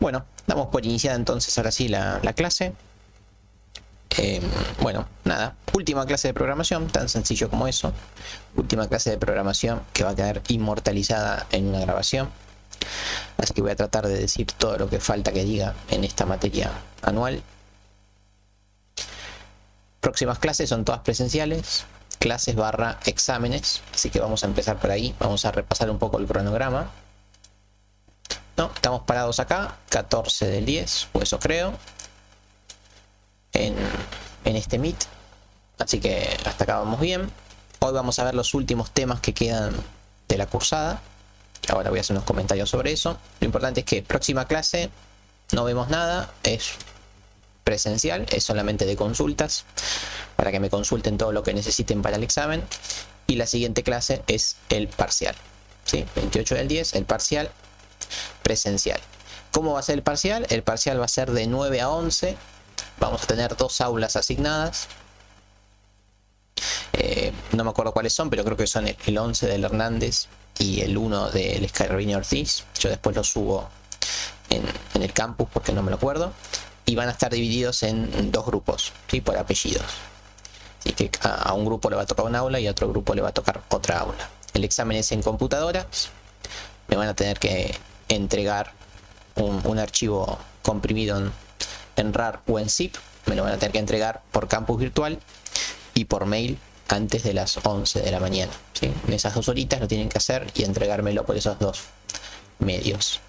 Bueno, damos por iniciada entonces ahora sí la clase. Bueno, nada, última clase de programación, tan sencillo como eso. Última clase de programación que va a quedar inmortalizada en una grabación. Así que voy a tratar de decir todo lo que falta que diga en esta materia anual. Próximas clases son todas presenciales, clases barra exámenes, así que vamos a empezar por ahí, vamos a repasar un poco el cronograma. No, estamos parados acá, 14 del 10, o eso creo, en este Meet, así que hasta acá vamos bien. Hoy vamos a ver los últimos temas que quedan de la cursada. Ahora voy a hacer unos comentarios sobre eso. Lo importante es que próxima clase no vemos nada, es presencial, es solamente de consultas, para que me consulten todo lo que necesiten para el examen. Y la siguiente clase es el parcial, ¿sí? 28 del 10, el parcial presencial. ¿Cómo va a ser el parcial? El parcial va a ser de 9 a 11. Vamos a tener 2 aulas asignadas. No me acuerdo cuáles son, pero creo que son el 11 del Hernández y el 1 del Escarbini Ortiz. Yo después lo subo en el campus porque no me lo acuerdo. Y van a estar divididos en 2 grupos, ¿sí? Por apellidos. Así que a un grupo le va a tocar un aula y a otro grupo le va a tocar otra aula. El examen es en computadoras. Me van a tener que entregar un archivo comprimido en RAR o en zip. Me lo van a tener que entregar por campus virtual y por mail antes de las 11 de la mañana, ¿sí? En esas 2 horitas lo tienen que hacer y entregármelo por esos 2 medios.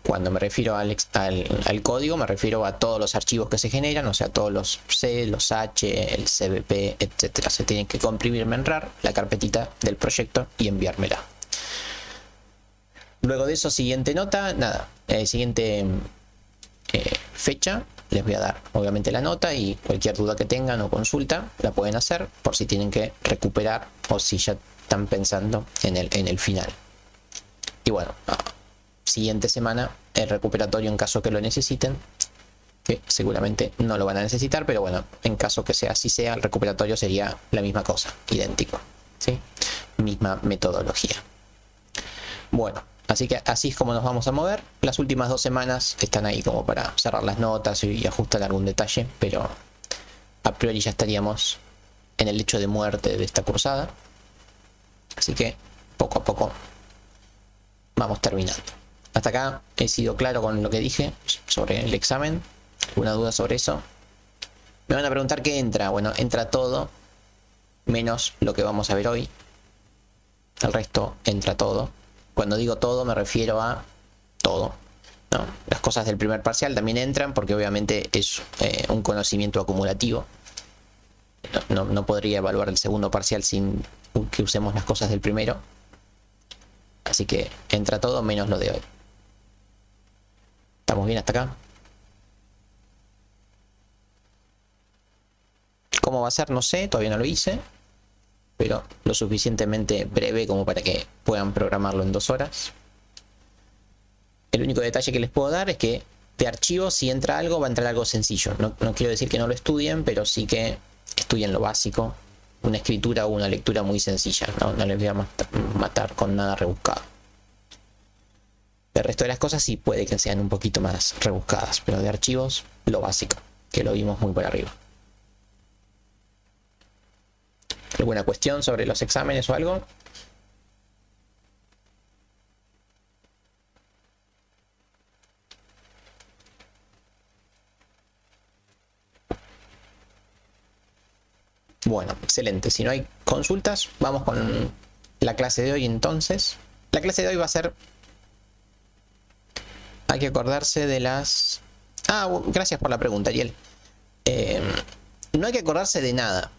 Cuando me refiero al código, me refiero a todos los archivos que se generan, o sea, todos los C, los H, el CBP, etcétera. Se tienen que comprimirme en RAR, la carpetita del proyecto, y enviármela. Luego de eso, siguiente nota, nada, siguiente fecha, les voy a dar obviamente la nota, y cualquier duda que tengan o consulta la pueden hacer por si tienen que recuperar o si ya están pensando en el final. Y bueno, siguiente semana el recuperatorio en caso que lo necesiten, que seguramente no lo van a necesitar, pero bueno, en caso que sea así sea, el recuperatorio sería la misma cosa, idéntico, ¿sí? Misma metodología. Bueno, así que así es como nos vamos a mover. Las últimas 2 semanas están ahí como para cerrar las notas y ajustar algún detalle, pero a priori ya estaríamos en el lecho de muerte de esta cursada. Así que poco a poco vamos terminando. Hasta acá he sido claro con lo que dije sobre el examen. ¿Alguna duda sobre eso? Me van a preguntar qué entra. Bueno, entra todo, menos lo que vamos a ver hoy. El resto entra todo. Cuando digo todo me refiero a todo, ¿no? Las cosas del primer parcial también entran porque obviamente es un conocimiento acumulativo. No podría evaluar el segundo parcial sin que usemos las cosas del primero. Así que entra todo menos lo de hoy. ¿Estamos bien hasta acá? ¿Cómo va a ser? No sé, todavía no lo hice, pero lo suficientemente breve como para que puedan programarlo en 2 horas. El único detalle que les puedo dar es que de archivo, si entra algo, va a entrar algo sencillo. No quiero decir que no lo estudien, pero sí que estudien lo básico, una escritura o una lectura muy sencilla. No les voy a matar con nada rebuscado. El resto de las cosas sí puede que sean un poquito más rebuscadas, pero de archivos, lo básico, que lo vimos muy por arriba. ¿Alguna cuestión sobre los exámenes o algo? Bueno, excelente. Si no hay consultas, vamos con la clase de hoy entonces. La clase de hoy va a ser... Hay que acordarse de las... gracias por la pregunta, Ariel. No hay que acordarse de nada,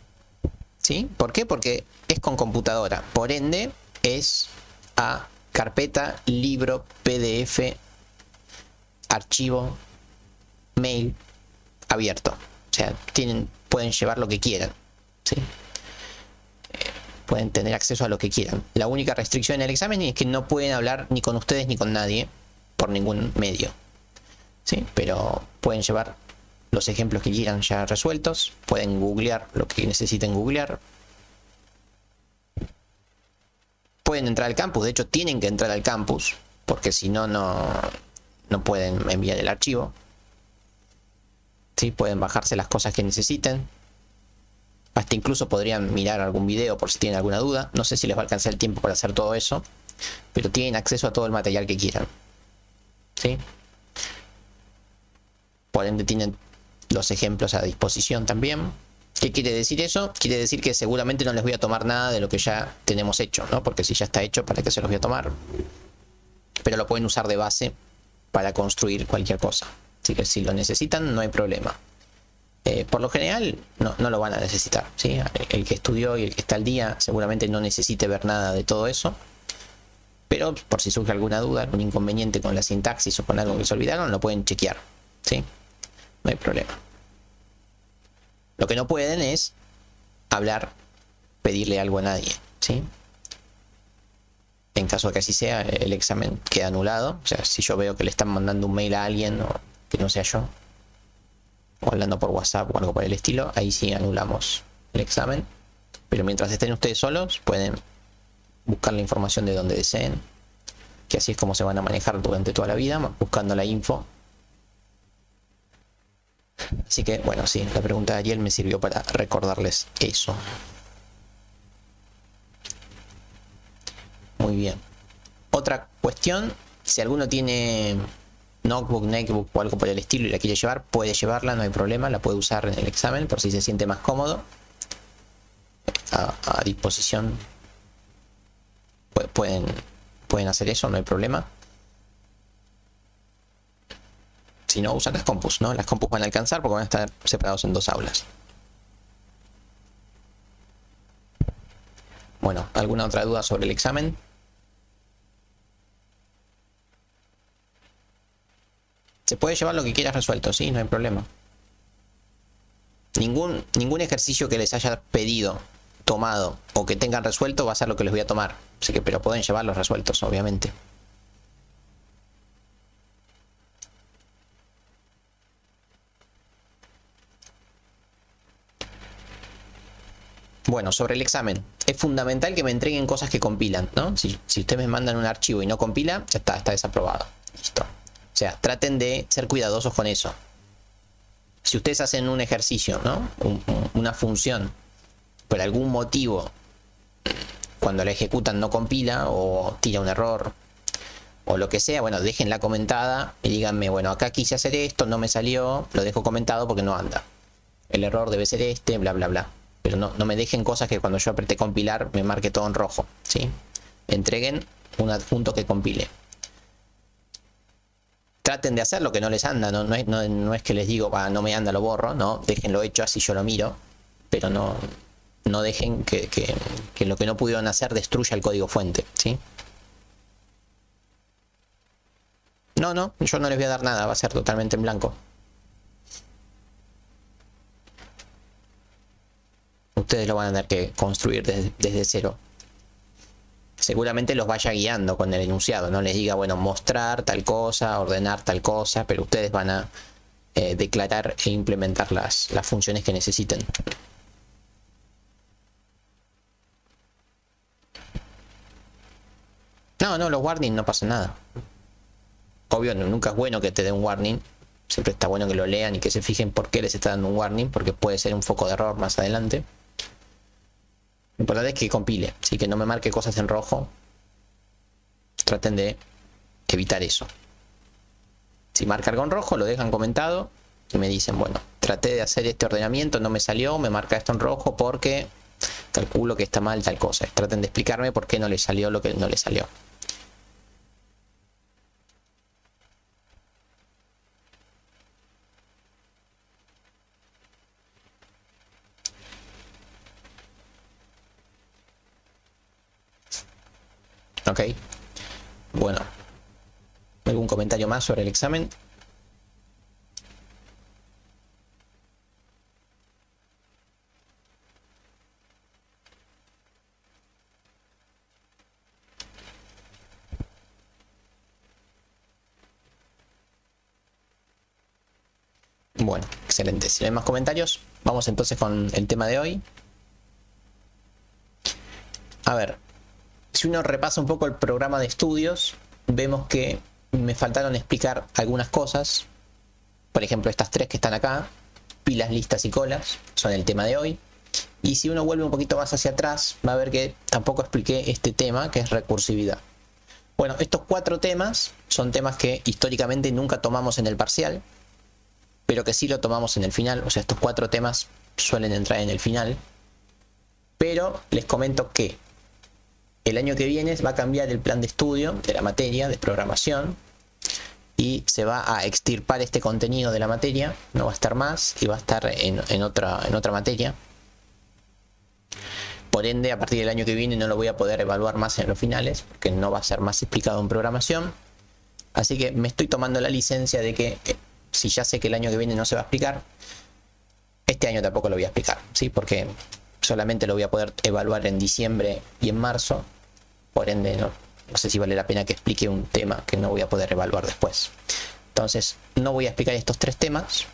¿sí? ¿Por qué? Porque es con computadora. Por ende, es a carpeta, libro, PDF, archivo, mail, abierto. O sea, pueden llevar lo que quieran, ¿sí? Pueden tener acceso a lo que quieran. La única restricción en el examen es que no pueden hablar ni con ustedes ni con nadie por ningún medio, ¿sí? Pero pueden llevar los ejemplos que quieran ya resueltos, pueden googlear lo que necesiten googlear, pueden entrar al campus, de hecho tienen que entrar al campus, porque si no, no pueden enviar el archivo. ¿Sí? Pueden bajarse las cosas que necesiten. Hasta incluso podrían mirar algún video por si tienen alguna duda. No sé si les va a alcanzar el tiempo para hacer todo eso, pero tienen acceso a todo el material que quieran. ¿Sí? Por ende tienen los ejemplos a disposición también. ¿Qué quiere decir eso? Quiere decir que seguramente no les voy a tomar nada de lo que ya tenemos hecho, ¿no? Porque si ya está hecho, ¿para qué se los voy a tomar? Pero lo pueden usar de base para construir cualquier cosa. Así que si lo necesitan, no hay problema. Por lo general, no lo van a necesitar, ¿sí? El que estudió y el que está al día seguramente no necesite ver nada de todo eso. Pero por si surge alguna duda, algún inconveniente con la sintaxis o con algo que se olvidaron, lo pueden chequear, ¿sí? No hay problema. Lo que no pueden es hablar, pedirle algo a nadie, ¿sí? En caso de que así sea, el examen queda anulado. O sea, si yo veo que le están mandando un mail a alguien o que no sea yo, o hablando por WhatsApp o algo por el estilo, ahí sí anulamos el examen. Pero mientras estén ustedes solos, pueden buscar la información de donde deseen, que así es como se van a manejar durante toda la vida, buscando la info. Así que, bueno, sí, la pregunta de Ariel me sirvió para recordarles eso. Muy bien. Otra cuestión, si alguno tiene notebook, netbook o algo por el estilo y la quiere llevar, puede llevarla, no hay problema, la puede usar en el examen por si se siente más cómodo. A disposición pueden hacer eso, no hay problema. Si no, usan las compus, ¿no? Las compus van a alcanzar porque van a estar separados en 2 aulas. Bueno, ¿alguna otra duda sobre el examen? Se puede llevar lo que quieras resuelto, sí, no hay problema. Ningún ejercicio que les haya pedido, tomado o que tengan resuelto va a ser lo que les voy a tomar. Así que, pero pueden llevarlos resueltos, obviamente. Bueno, sobre el examen, es fundamental que me entreguen cosas que compilan, ¿no? Si ustedes me mandan un archivo y no compila, ya está desaprobado. Listo. O sea, traten de ser cuidadosos con eso. Si ustedes hacen un ejercicio, ¿no? Una función, por algún motivo, cuando la ejecutan no compila o tira un error o lo que sea, bueno, déjenla comentada y díganme, bueno, acá quise hacer esto, no me salió, lo dejo comentado porque no anda. El error debe ser este, bla, bla, bla. Pero no me dejen cosas que cuando yo apreté compilar me marque todo en rojo, ¿sí? Entreguen un adjunto que compile. Traten de hacer lo que no les anda, no es que les digo, no me anda, lo borro, no, déjenlo hecho así yo lo miro, pero no dejen que lo que no pudieron hacer destruya el código fuente, ¿sí? No, yo no les voy a dar nada, va a ser totalmente en blanco. Ustedes lo van a tener que construir desde cero. Seguramente los vaya guiando con el enunciado, no les diga, bueno, mostrar tal cosa, ordenar tal cosa, pero ustedes van a declarar e implementar las funciones que necesiten. No, los warnings no pasa nada. Obvio, nunca es bueno que te dé un warning. Siempre está bueno que lo lean y que se fijen por qué les está dando un warning, porque puede ser un foco de error más adelante. Lo importante es que compile, así que no me marque cosas en rojo. Traten de evitar eso. Si marca algo en rojo, lo dejan comentado y me dicen, bueno, traté de hacer este ordenamiento, no me salió, me marca esto en rojo porque calculo que está mal tal cosa. Traten de explicarme por qué no le salió lo que no le salió. Ok. Bueno. ¿Algún comentario más sobre el examen? Bueno, excelente. Si no hay más comentarios, vamos entonces con el tema de hoy. A ver, si uno repasa un poco el programa de estudios, vemos que me faltaron explicar algunas cosas. Por ejemplo, estas tres que están acá, pilas, listas y colas, son el tema de hoy. Y si uno vuelve un poquito más hacia atrás, va a ver que tampoco expliqué este tema, que es recursividad. Bueno, estos 4 temas son temas que históricamente nunca tomamos en el parcial, pero que sí lo tomamos en el final. O sea, estos 4 temas suelen entrar en el final. Pero les comento que el año que viene va a cambiar el plan de estudio de la materia de programación y se va a extirpar este contenido de la materia, no va a estar más y va a estar en otra materia. Por ende, a partir del año que viene no lo voy a poder evaluar más en los finales, porque no va a ser más explicado en programación. Así que me estoy tomando la licencia de que, si ya sé que el año que viene no se va a explicar, este año tampoco lo voy a explicar, ¿sí? Porque solamente lo voy a poder evaluar en diciembre y en marzo. Por ende, no sé si vale la pena que explique un tema que no voy a poder evaluar después. Entonces, no voy a explicar estos 3 temas.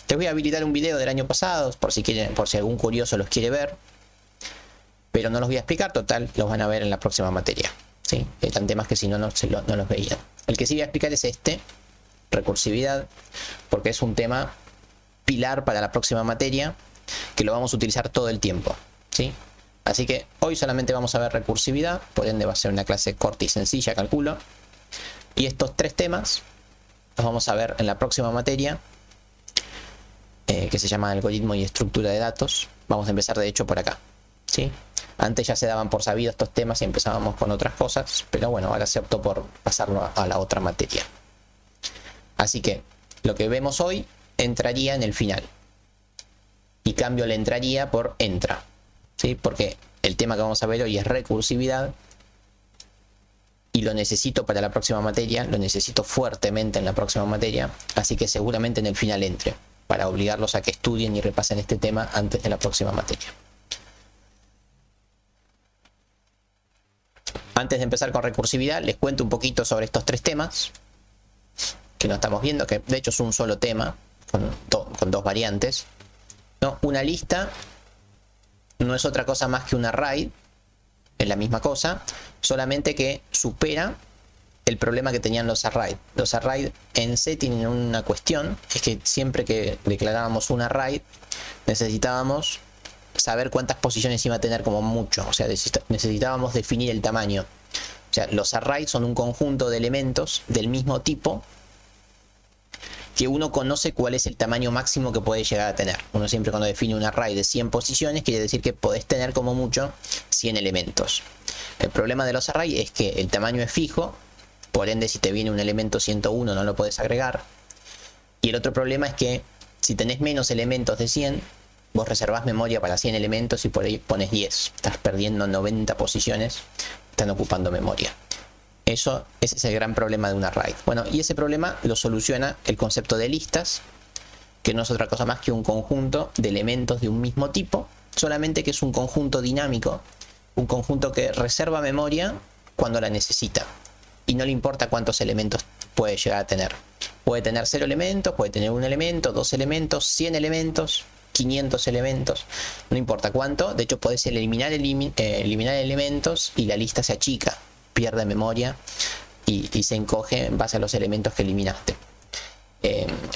Les voy a habilitar un video del año pasado, por si quieren, por si algún curioso los quiere ver. Pero no los voy a explicar, total, los van a ver en la próxima materia, ¿sí? Están temas que si no, no los veían. El que sí voy a explicar es este, recursividad, porque es un tema pilar para la próxima materia, que lo vamos a utilizar todo el tiempo, ¿sí? Así que hoy solamente vamos a ver recursividad, por ende va a ser una clase corta y sencilla, calculo. Y estos 3 temas los vamos a ver en la próxima materia, que se llama algoritmo y estructura de datos. Vamos a empezar de hecho por acá, ¿sí? Antes ya se daban por sabido estos temas y empezábamos con otras cosas, pero bueno, ahora se optó por pasarlo a la otra materia. Así que lo que vemos hoy entraría en el final. Y cambio la entraría por entra, ¿sí? Porque el tema que vamos a ver hoy es recursividad y lo necesito para la próxima materia, lo necesito fuertemente en la próxima materia, así que seguramente en el final entre, para obligarlos a que estudien y repasen este tema antes de la próxima materia. Antes de empezar con recursividad, les cuento un poquito sobre estos 3 temas que no estamos viendo, que de hecho es un solo tema con 2 variantes, ¿no? Una lista no es otra cosa más que un array, es la misma cosa, solamente que supera el problema que tenían los arrays. Los arrays en C tienen una cuestión, es que siempre que declarábamos un array necesitábamos saber cuántas posiciones iba a tener como mucho, o sea, necesitábamos definir el tamaño. O sea, los arrays son un conjunto de elementos del mismo tipo que uno conoce cuál es el tamaño máximo que puede llegar a tener. Uno siempre, cuando define un array de 100 posiciones, quiere decir que podés tener como mucho 100 elementos. El problema de los arrays es que el tamaño es fijo, por ende si te viene un elemento 101 no lo podés agregar. Y el otro problema es que si tenés menos elementos de 100, vos reservás memoria para 100 elementos y por ahí pones 10. Estás perdiendo 90 posiciones, están ocupando memoria. Ese es el gran problema de un array. Bueno, y ese problema lo soluciona el concepto de listas, que no es otra cosa más que un conjunto de elementos de un mismo tipo, solamente que es un conjunto dinámico, un conjunto que reserva memoria cuando la necesita. Y no le importa cuántos elementos puede llegar a tener. Puede tener 0 elementos, puede tener 1 elemento, 2 elementos, 100 elementos, 500 elementos, no importa cuánto. De hecho, podés eliminar elementos y la lista se achica, pierde memoria y se encoge en base a los elementos que eliminaste.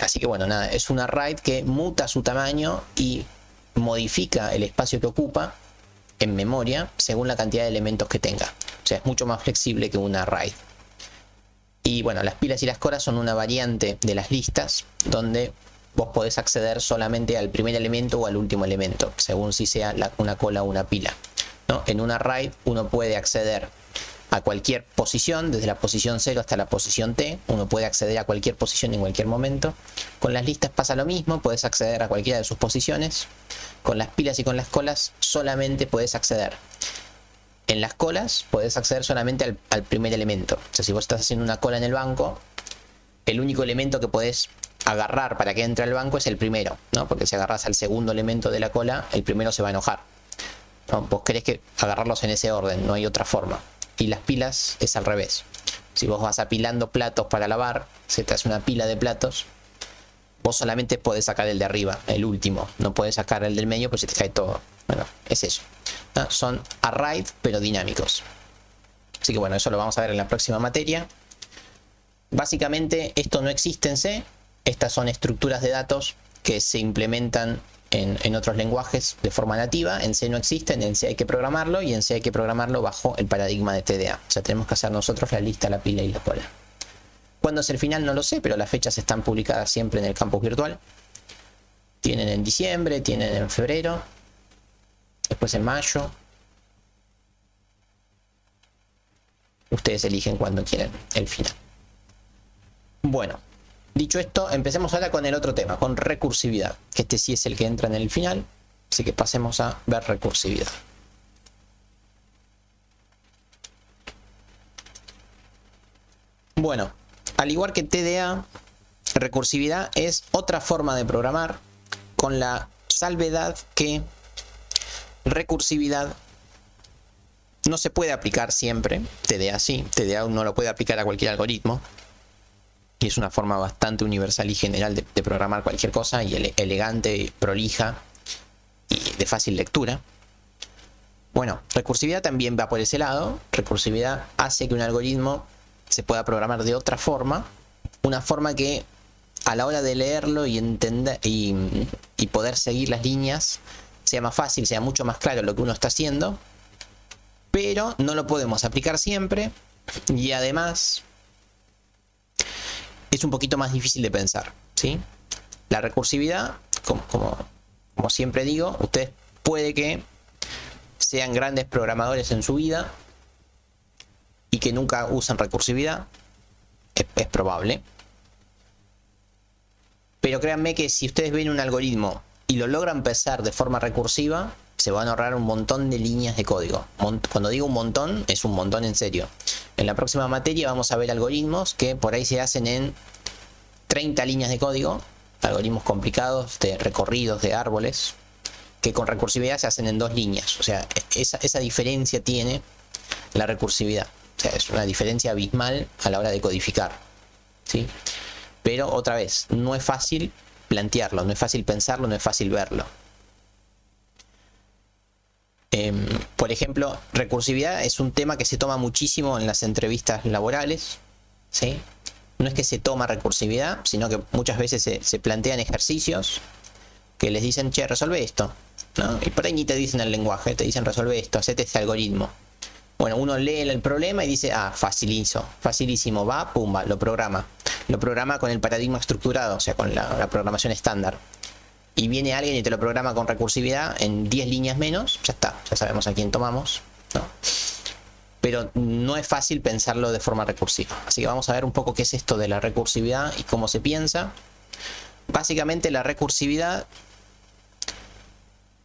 Así que bueno, nada, es un array que muta su tamaño y modifica el espacio que ocupa en memoria según la cantidad de elementos que tenga. O sea, es mucho más flexible que un array. Y bueno, las pilas y las colas son una variante de las listas, donde vos podés acceder solamente al primer elemento o al último elemento, según si sea una cola o una pila, ¿no? En un array uno puede acceder a cualquier posición, desde la posición 0 hasta la posición t, uno puede acceder a cualquier posición en cualquier momento. Con las listas pasa lo mismo, puedes acceder a cualquiera de sus posiciones. Con las pilas y con las colas solamente puedes acceder. En las colas puedes acceder solamente al primer elemento. O sea, si vos estás haciendo una cola en el banco, el único elemento que podés agarrar para que entre al banco es el primero, ¿no? Porque si agarras al segundo elemento de la cola, el primero se va a enojar, ¿no? Vos querés que agarrarlos en ese orden, no hay otra forma. Y las pilas es al revés. Si vos vas apilando platos para lavar, se te hace una pila de platos, vos solamente podés sacar el de arriba, el último, no podés sacar el del medio, pues se te cae todo. Bueno, es eso, ¿no? Son arrays pero dinámicos. Así que bueno, eso lo vamos a ver en la próxima materia. Básicamente esto no existe en C. Estas son estructuras de datos que se implementan en otros lenguajes de forma nativa. En C no existen, en C hay que programarlo, y en C hay que programarlo bajo el paradigma de TDA. O sea, tenemos que hacer nosotros la lista, la pila y la cola. ¿Cuándo es el final? No lo sé, pero las fechas están publicadas siempre en el campus virtual. Tienen en diciembre, tienen en febrero, después en mayo. Ustedes eligen cuándo quieren el final. Bueno, dicho esto, empecemos ahora con el otro tema, con recursividad, que este sí es el que entra en el final, así que pasemos a ver recursividad. Bueno, al igual que TDA, recursividad es otra forma de programar, con la salvedad que recursividad no se puede aplicar siempre. TDA sí, TDA uno lo puede aplicar a cualquier algoritmo. Y es una forma bastante universal y general de programar cualquier cosa, y elegante, prolija y de fácil lectura. Bueno, recursividad también va por ese lado. Recursividad hace que un algoritmo se pueda programar de otra forma. Una forma que a la hora de leerlo y entender y poder seguir las líneas sea más fácil, sea mucho más claro lo que uno está haciendo. Pero no lo podemos aplicar siempre, y además es un poquito más difícil de pensar, ¿sí? La recursividad, como siempre digo, ustedes puede que sean grandes programadores en su vida y que nunca usen recursividad. Es probable. Pero créanme que si ustedes ven un algoritmo y lo logran pensar de forma recursiva, se van a ahorrar un montón de líneas de código. Cuando digo un montón, es un montón en serio. En la próxima materia vamos a ver algoritmos que por ahí se hacen en 30 líneas de código, algoritmos complicados de recorridos de árboles, que con recursividad se hacen en 2 líneas. O sea, esa diferencia tiene la recursividad. O sea, es una diferencia abismal a la hora de codificar, ¿sí? Pero otra vez, no es fácil plantearlo, no es fácil pensarlo, no es fácil verlo. Por ejemplo, recursividad es un tema que se toma muchísimo en las entrevistas laborales, ¿sí? No es que se toma recursividad, sino que muchas veces se plantean ejercicios que les dicen, che, resuelve esto, ¿no? Y por ahí ni te dicen el lenguaje, te dicen resuelve esto, hacete este algoritmo. Bueno, uno lee el problema y dice, ah, facilísimo, va, pumba, lo programa. Lo programa con el paradigma estructurado, o sea, con la programación estándar. Y viene alguien y te lo programa con recursividad en 10 líneas menos, ya está, ya sabemos a quién tomamos, ¿no? Pero no es fácil pensarlo de forma recursiva. Así que vamos a ver un poco qué es esto de la recursividad y cómo se piensa. Básicamente la recursividad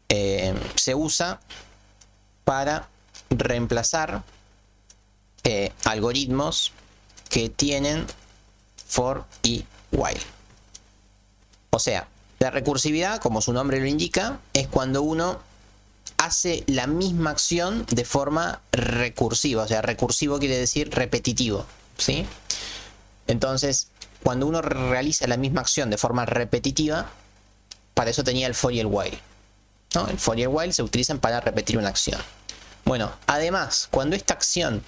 se usa para reemplazar algoritmos que tienen for y while. O sea, la recursividad, como su nombre lo indica, es cuando uno hace la misma acción de forma recursiva. O sea, recursivo quiere decir repetitivo, ¿sí? Entonces, cuando uno realiza la misma acción de forma repetitiva, para eso tenía el for y el while, ¿no? El for y el while se utilizan para repetir una acción. Bueno, además, cuando esta acción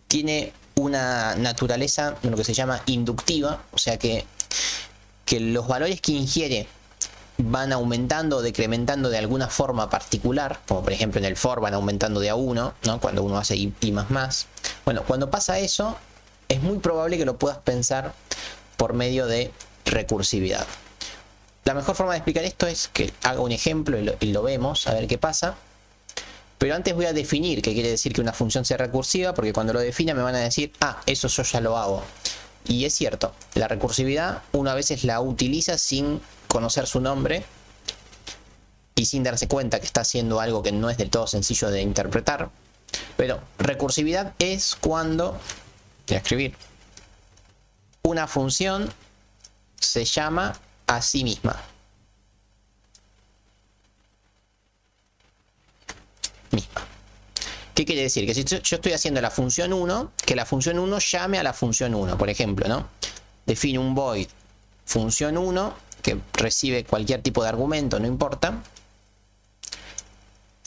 tiene una naturaleza, lo que se llama inductiva, o sea que los valores que ingiere van aumentando o decrementando de alguna forma particular, como por ejemplo en el for van aumentando de a 1, ¿no? Cuando uno hace i más. Bueno, cuando pasa eso, es muy probable que lo puedas pensar por medio de recursividad. La mejor forma de explicar esto es que haga un ejemplo y lo vemos, a ver qué pasa. Pero antes voy a definir qué quiere decir que una función sea recursiva, porque cuando lo defina me van a decir, ah, eso yo ya lo hago. Y es cierto, la recursividad uno a veces la utiliza sin conocer su nombre y sin darse cuenta que está haciendo algo que no es del todo sencillo de interpretar. Pero recursividad es cuando, voy a escribir, una función se llama a sí misma. ¿Qué quiere decir? Que si yo estoy haciendo la función 1, que la función 1 llame a la función 1, por ejemplo, ¿no? Defino un void función 1 que recibe cualquier tipo de argumento, no importa.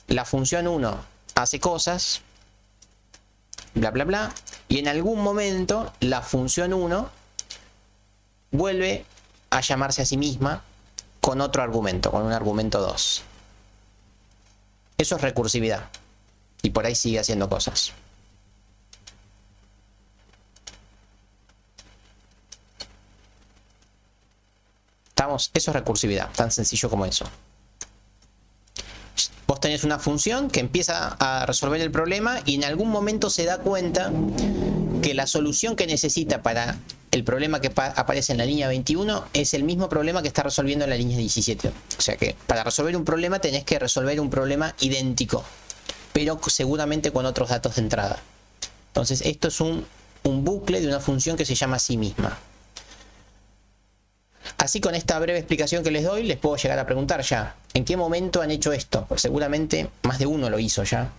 La función 1 hace cosas, bla, bla, bla. Y en algún momento la función 1 vuelve a llamarse a sí misma con otro argumento, con un argumento 2. Eso es recursividad. Y por ahí sigue haciendo cosas. ¿Estamos? Eso es recursividad, tan sencillo como eso. Vos tenés una función que empieza a resolver el problema y en algún momento se da cuenta que la solución que necesita para el problema que aparece en la línea 21 es el mismo problema que está resolviendo en la línea 17. O sea que para resolver un problema tenés que resolver un problema idéntico, pero seguramente con otros datos de entrada. Entonces esto es un bucle de una función que se llama a sí misma. Así, con esta breve explicación que les doy, les puedo llegar a preguntar ya, ¿en qué momento han hecho esto? Pues seguramente más de uno lo hizo ya.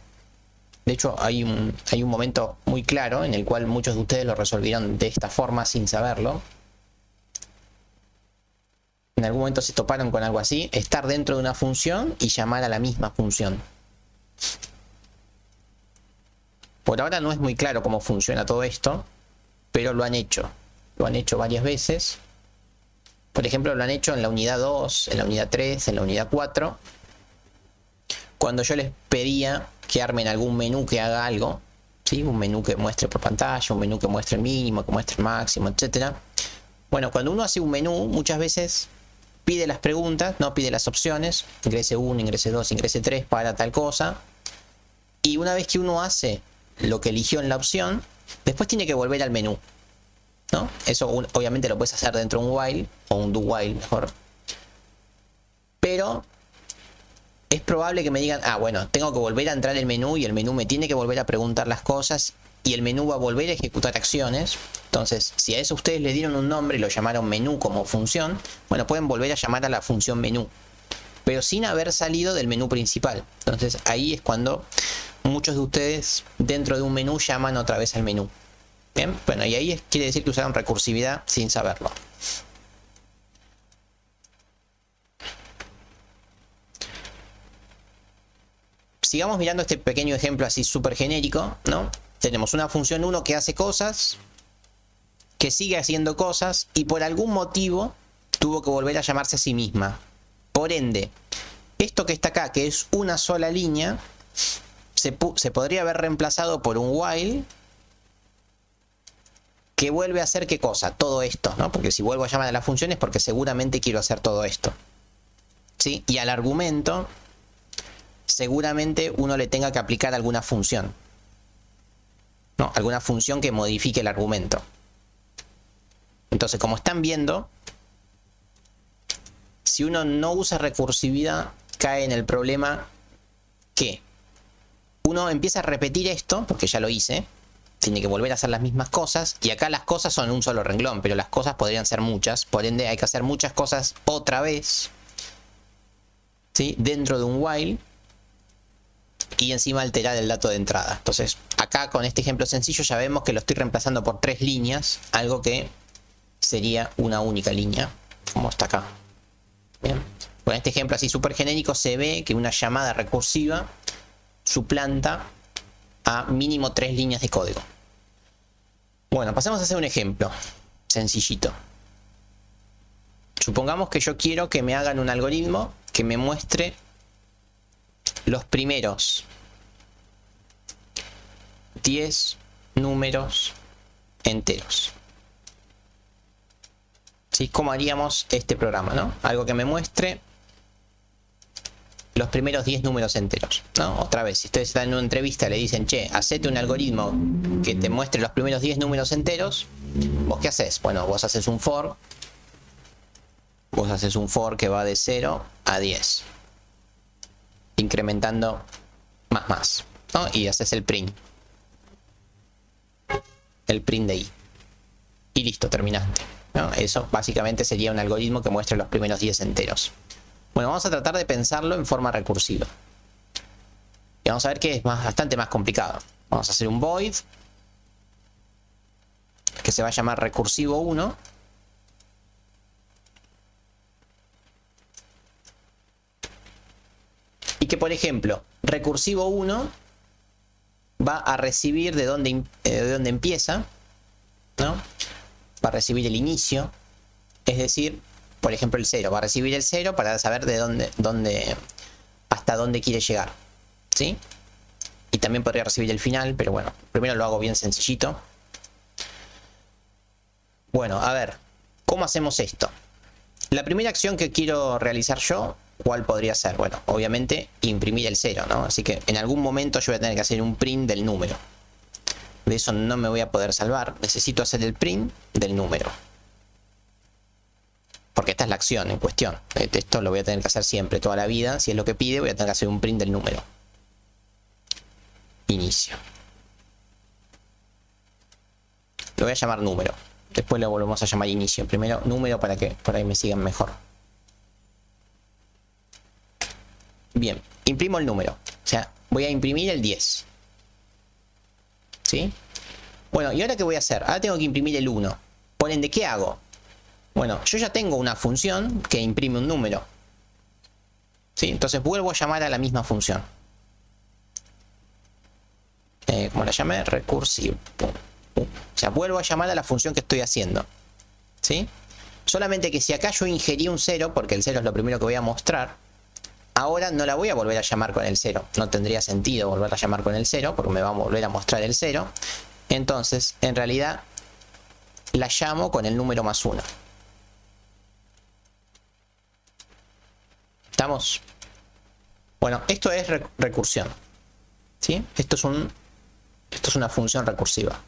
De hecho, hay un momento muy claro en el cual muchos de ustedes lo resolvieron de esta forma sin saberlo. En algún momento se toparon con algo así, estar dentro de una función y llamar a la misma función. Por ahora no es muy claro cómo funciona todo esto, pero lo han hecho. Lo han hecho varias veces. Por ejemplo, lo han hecho en la unidad 2, en la unidad 3, en la unidad 4. Cuando yo les pedía que armen algún menú que haga algo, ¿sí? Un menú que muestre por pantalla, un menú que muestre el mínimo, que muestre el máximo, etc. Bueno, cuando uno hace un menú, muchas veces pide las preguntas, no pide las opciones, ingrese 1, ingrese 2, ingrese 3 para tal cosa. Y una vez que uno hace lo que eligió en la opción, después tiene que volver al menú, ¿no? Eso obviamente lo puedes hacer dentro de un while o un do while mejor. Pero es probable que me digan, bueno, tengo que volver a entrar al menú y el menú me tiene que volver a preguntar las cosas y el menú va a volver a ejecutar acciones. Entonces, si a eso ustedes le dieron un nombre y lo llamaron menú como función, bueno, pueden volver a llamar a la función menú, pero sin haber salido del menú principal. Entonces, ahí es cuando muchos de ustedes dentro de un menú llaman otra vez al menú. Bien, bueno, y ahí quiere decir que usaron recursividad sin saberlo. Sigamos mirando este pequeño ejemplo así súper genérico, ¿no? Tenemos una función 1 que hace cosas, que sigue haciendo cosas y por algún motivo tuvo que volver a llamarse a sí misma. Por ende, esto que está acá, que es una sola línea, se podría haber reemplazado por un while que vuelve a hacer ¿qué cosa? Todo esto, ¿no? Porque si vuelvo a llamar a la función es porque seguramente quiero hacer todo esto, ¿sí? Y al argumento seguramente uno le tenga que aplicar alguna función, ¿no? Alguna función que modifique el argumento. Entonces, como están viendo, si uno no usa recursividad, cae en el problema que uno empieza a repetir esto, porque ya lo hice, tiene que volver a hacer las mismas cosas, y acá las cosas son un solo renglón, pero las cosas podrían ser muchas, por ende hay que hacer muchas cosas otra vez, ¿sí? Dentro de un while, y encima alterar el dato de entrada. Entonces, acá con este ejemplo sencillo ya vemos que lo estoy reemplazando por 3 líneas, algo que sería una única línea, como está acá. Bien. Con este ejemplo así súper genérico se ve que una llamada recursiva suplanta a mínimo 3 líneas de código. Bueno, pasemos a hacer un ejemplo sencillito. Supongamos que yo quiero que me hagan un algoritmo que me muestre los primeros 10 números enteros. ¿Sí? ¿Cómo haríamos este programa, ¿no? Algo que me muestre los primeros 10 números enteros, ¿no? Otra vez, si ustedes están en una entrevista y le dicen, che, hacete un algoritmo que te muestre los primeros 10 números enteros, ¿vos qué haces? Bueno, vos haces un for. Vos haces un for que va de 0 a 10. Incrementando más, ¿no? Y haces el print. El print de i. Y listo, terminaste, ¿no? Eso básicamente sería un algoritmo que muestre los primeros 10 enteros. Bueno, vamos a tratar de pensarlo en forma recursiva. Y vamos a ver que es bastante más complicado. Vamos a hacer un void que se va a llamar recursivo 1. Y que, por ejemplo, recursivo 1 va a recibir de dónde empieza, ¿no? Va a recibir el inicio, es decir, por ejemplo el 0, va a recibir el 0 para saber hasta dónde quiere llegar, ¿sí? Y también podría recibir el final, pero bueno, primero lo hago bien sencillito. Bueno, a ver, ¿cómo hacemos esto? La primera acción que quiero realizar yo, ¿cuál podría ser? Bueno, obviamente imprimir el 0, ¿no? Así que en algún momento yo voy a tener que hacer un print del número. De eso no me voy a poder salvar. Necesito hacer el print del número. Porque esta es la acción en cuestión. Esto lo voy a tener que hacer siempre, toda la vida. Si es lo que pide, voy a tener que hacer un print del número. Inicio. Lo voy a llamar número. Después lo volvemos a llamar inicio. Primero número para que por ahí me sigan mejor. Bien, imprimo el número. O sea, voy a imprimir el 10. ¿Sí? Bueno, ¿y ahora qué voy a hacer? Ahora tengo que imprimir el 1. Por ende, ¿qué hago? Bueno, yo ya tengo una función que imprime un número. ¿Sí? Entonces vuelvo a llamar a la misma función. ¿Cómo la llamé? Recursive. O sea, vuelvo a llamar a la función que estoy haciendo. ¿Sí? Solamente que si acá yo ingerí un 0, porque el 0 es lo primero que voy a mostrar, ahora no la voy a volver a llamar con el 0. No tendría sentido volver a llamar con el 0, porque me va a volver a mostrar el 0. Entonces, en realidad, la llamo con el número más 1. ¿Estamos? Bueno, esto es recursión. ¿Sí? Esto es una función recursiva.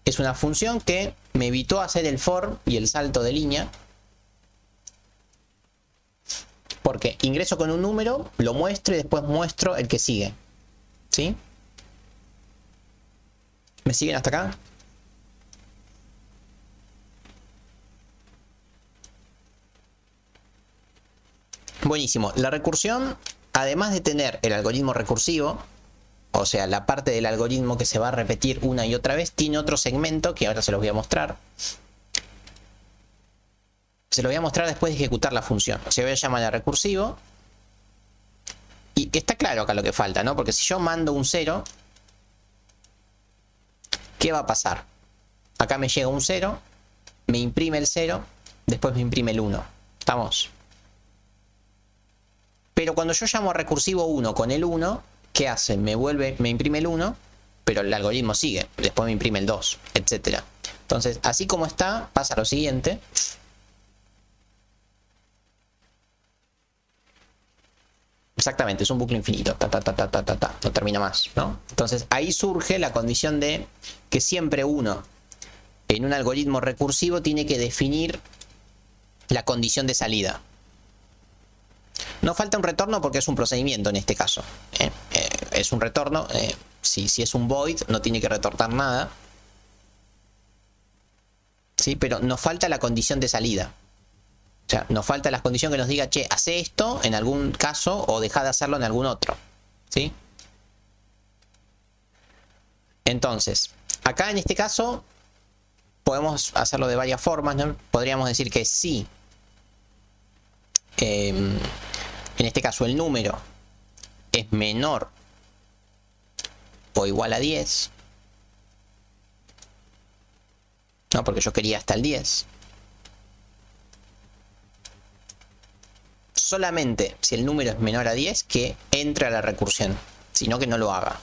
Es una función que me evitó hacer el for y el salto de línea. Porque ingreso con un número, lo muestro y después muestro el que sigue. ¿Sí? ¿Me siguen hasta acá? Buenísimo. La recursión, además de tener el algoritmo recursivo, o sea, la parte del algoritmo que se va a repetir una y otra vez, tiene otro segmento que ahora se los voy a mostrar. Se lo voy a mostrar después de ejecutar la función. O sea, voy a llamar a recursivo. Y está claro acá lo que falta, ¿no? Porque si yo mando un 0, ¿qué va a pasar? Acá me llega un 0, me imprime el 0, después me imprime el 1. ¿Estamos? Pero cuando yo llamo a recursivo 1 con el 1, ¿qué hace? Me imprime el 1, pero el algoritmo sigue. Después me imprime el 2, etc. Entonces, así como está, pasa lo siguiente. Exactamente, es un bucle infinito. No termina más, ¿no? Entonces, ahí surge la condición de que siempre uno, en un algoritmo recursivo, tiene que definir la condición de salida. No falta un retorno porque es un procedimiento en este caso. Es un retorno. Si es un void, no tiene que retornar nada. ¿Sí? Pero nos falta la condición de salida. O sea, nos falta la condición que nos diga, che, hace esto en algún caso o deja de hacerlo en algún otro. ¿Sí? Entonces, acá en este caso, podemos hacerlo de varias formas, ¿no? Podríamos decir que sí. En este caso el número es menor o igual a 10. No, porque yo quería hasta el 10. Solamente si el número es menor a 10 que entre a la recursión, sino que no lo haga.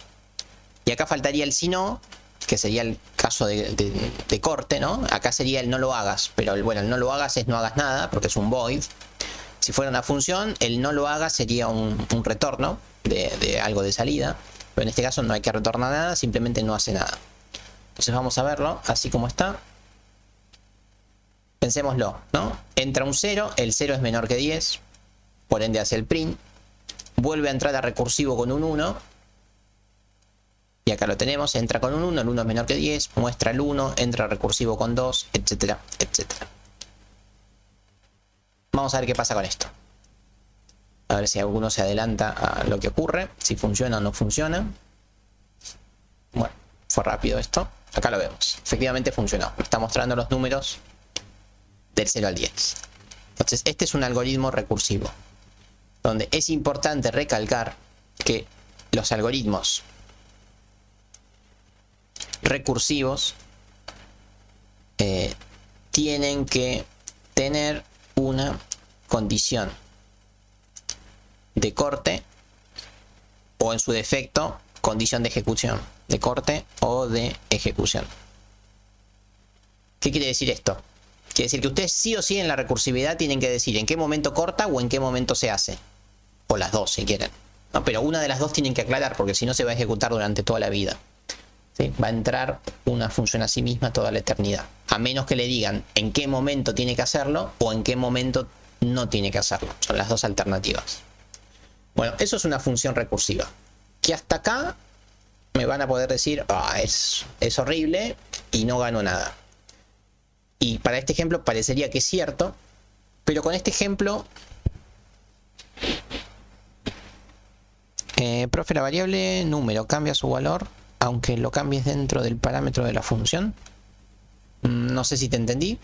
Y acá faltaría el si no, que sería el caso de corte, ¿no? Acá sería el no lo hagas, pero bueno, el no lo hagas es no hagas nada, porque es un void. Si fuera una función, el no lo hagas sería un retorno de algo de salida, pero en este caso no hay que retornar nada, simplemente no hace nada. Entonces vamos a verlo así como está. Pensémoslo, ¿no? Entra un 0, el 0 es menor que 10, por ende hace el print, vuelve a entrar a recursivo con un 1, y acá lo tenemos, entra con un 1, el 1 es menor que 10, muestra el 1, entra a recursivo con 2, etcétera, etcétera. Vamos a ver qué pasa con esto. A ver si alguno se adelanta a lo que ocurre, si funciona o no funciona. Bueno, fue rápido esto. Acá lo vemos. Efectivamente funcionó. Me está mostrando los números del 0 al 10. Entonces, este es un algoritmo recursivo, donde es importante recalcar que los algoritmos recursivos tienen que tener una condición de corte o, en su defecto, condición de ejecución, de corte o de ejecución. ¿Qué quiere decir esto? Quiere decir que ustedes sí o sí en la recursividad tienen que decir en qué momento corta o en qué momento se hace, o las dos si quieren, ¿no? Pero una de las dos tienen que aclarar, porque si no se va a ejecutar durante toda la vida, ¿sí? Va a entrar una función a sí misma toda la eternidad, a menos que le digan en qué momento tiene que hacerlo o en qué momento no tiene que hacerlo. Son las dos alternativas. Bueno, eso es una función recursiva, que hasta acá me van a poder decir, es horrible y no gano nada. Y para este ejemplo parecería que es cierto, pero con este ejemplo, profe, la variable número cambia su valor aunque lo cambies dentro del parámetro de la función. No sé si te entendí.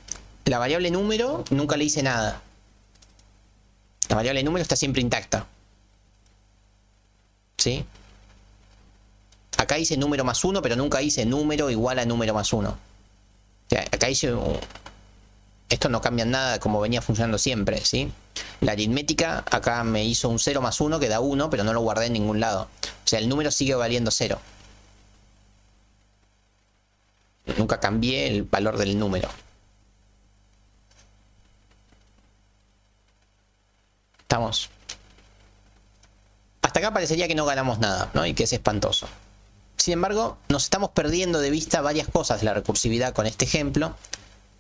La variable número nunca le hice nada. La variable número está siempre intacta, ¿sí? Acá hice número más 1, pero nunca hice número igual a número más 1. O sea, acá hice... Esto no cambia nada como venía funcionando siempre, ¿sí? La aritmética acá me hizo un 0 más 1 que da 1, pero no lo guardé en ningún lado. O sea, el número sigue valiendo 0. Nunca cambié el valor del número. ¿Estamos? Hasta acá parecería que no ganamos nada, ¿no? Y que es espantoso. Sin embargo, nos estamos perdiendo de vista varias cosas de la recursividad con este ejemplo.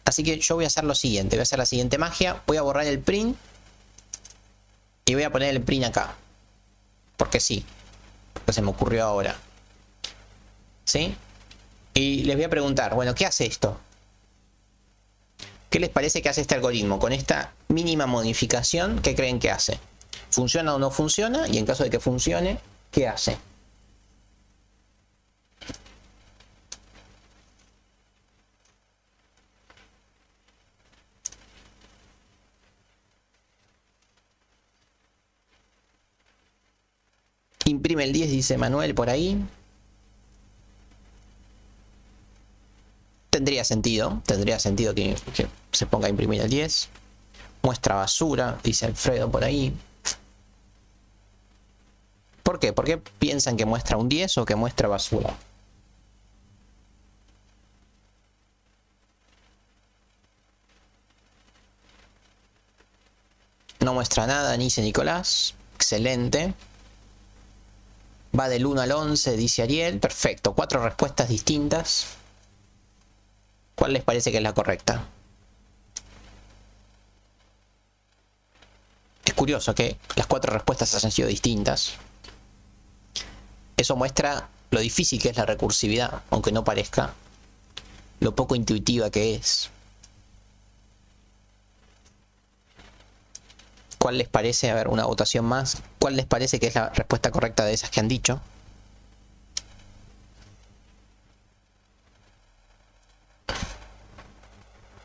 Así que yo voy a hacer lo siguiente. Voy a hacer la siguiente magia. Voy a borrar el print. Y voy a poner el print acá. Porque sí. Porque se me ocurrió ahora. ¿Sí? Y les voy a preguntar, bueno, ¿qué hace esto? ¿Qué les parece que hace este algoritmo? Con esta mínima modificación, ¿qué creen que hace? ¿Funciona o no funciona? Y en caso de que funcione, ¿qué hace? Imprime el 10, dice Manuel por ahí. Tendría sentido que se ponga a imprimir el 10. Muestra basura, dice Alfredo por ahí. ¿Por qué? ¿Por qué piensan que muestra un 10 o que muestra basura? No muestra nada, dice Nicolás. Excelente. Va del 1 al 11, dice Ariel. Perfecto. 4 respuestas distintas. ¿Cuál les parece que es la correcta? Es curioso que las 4 respuestas hayan sido distintas. Eso muestra lo difícil que es la recursividad, aunque no parezca. Lo poco intuitiva que es. ¿Cuál les parece? A ver, una votación más. ¿Cuál les parece que es la respuesta correcta de esas que han dicho?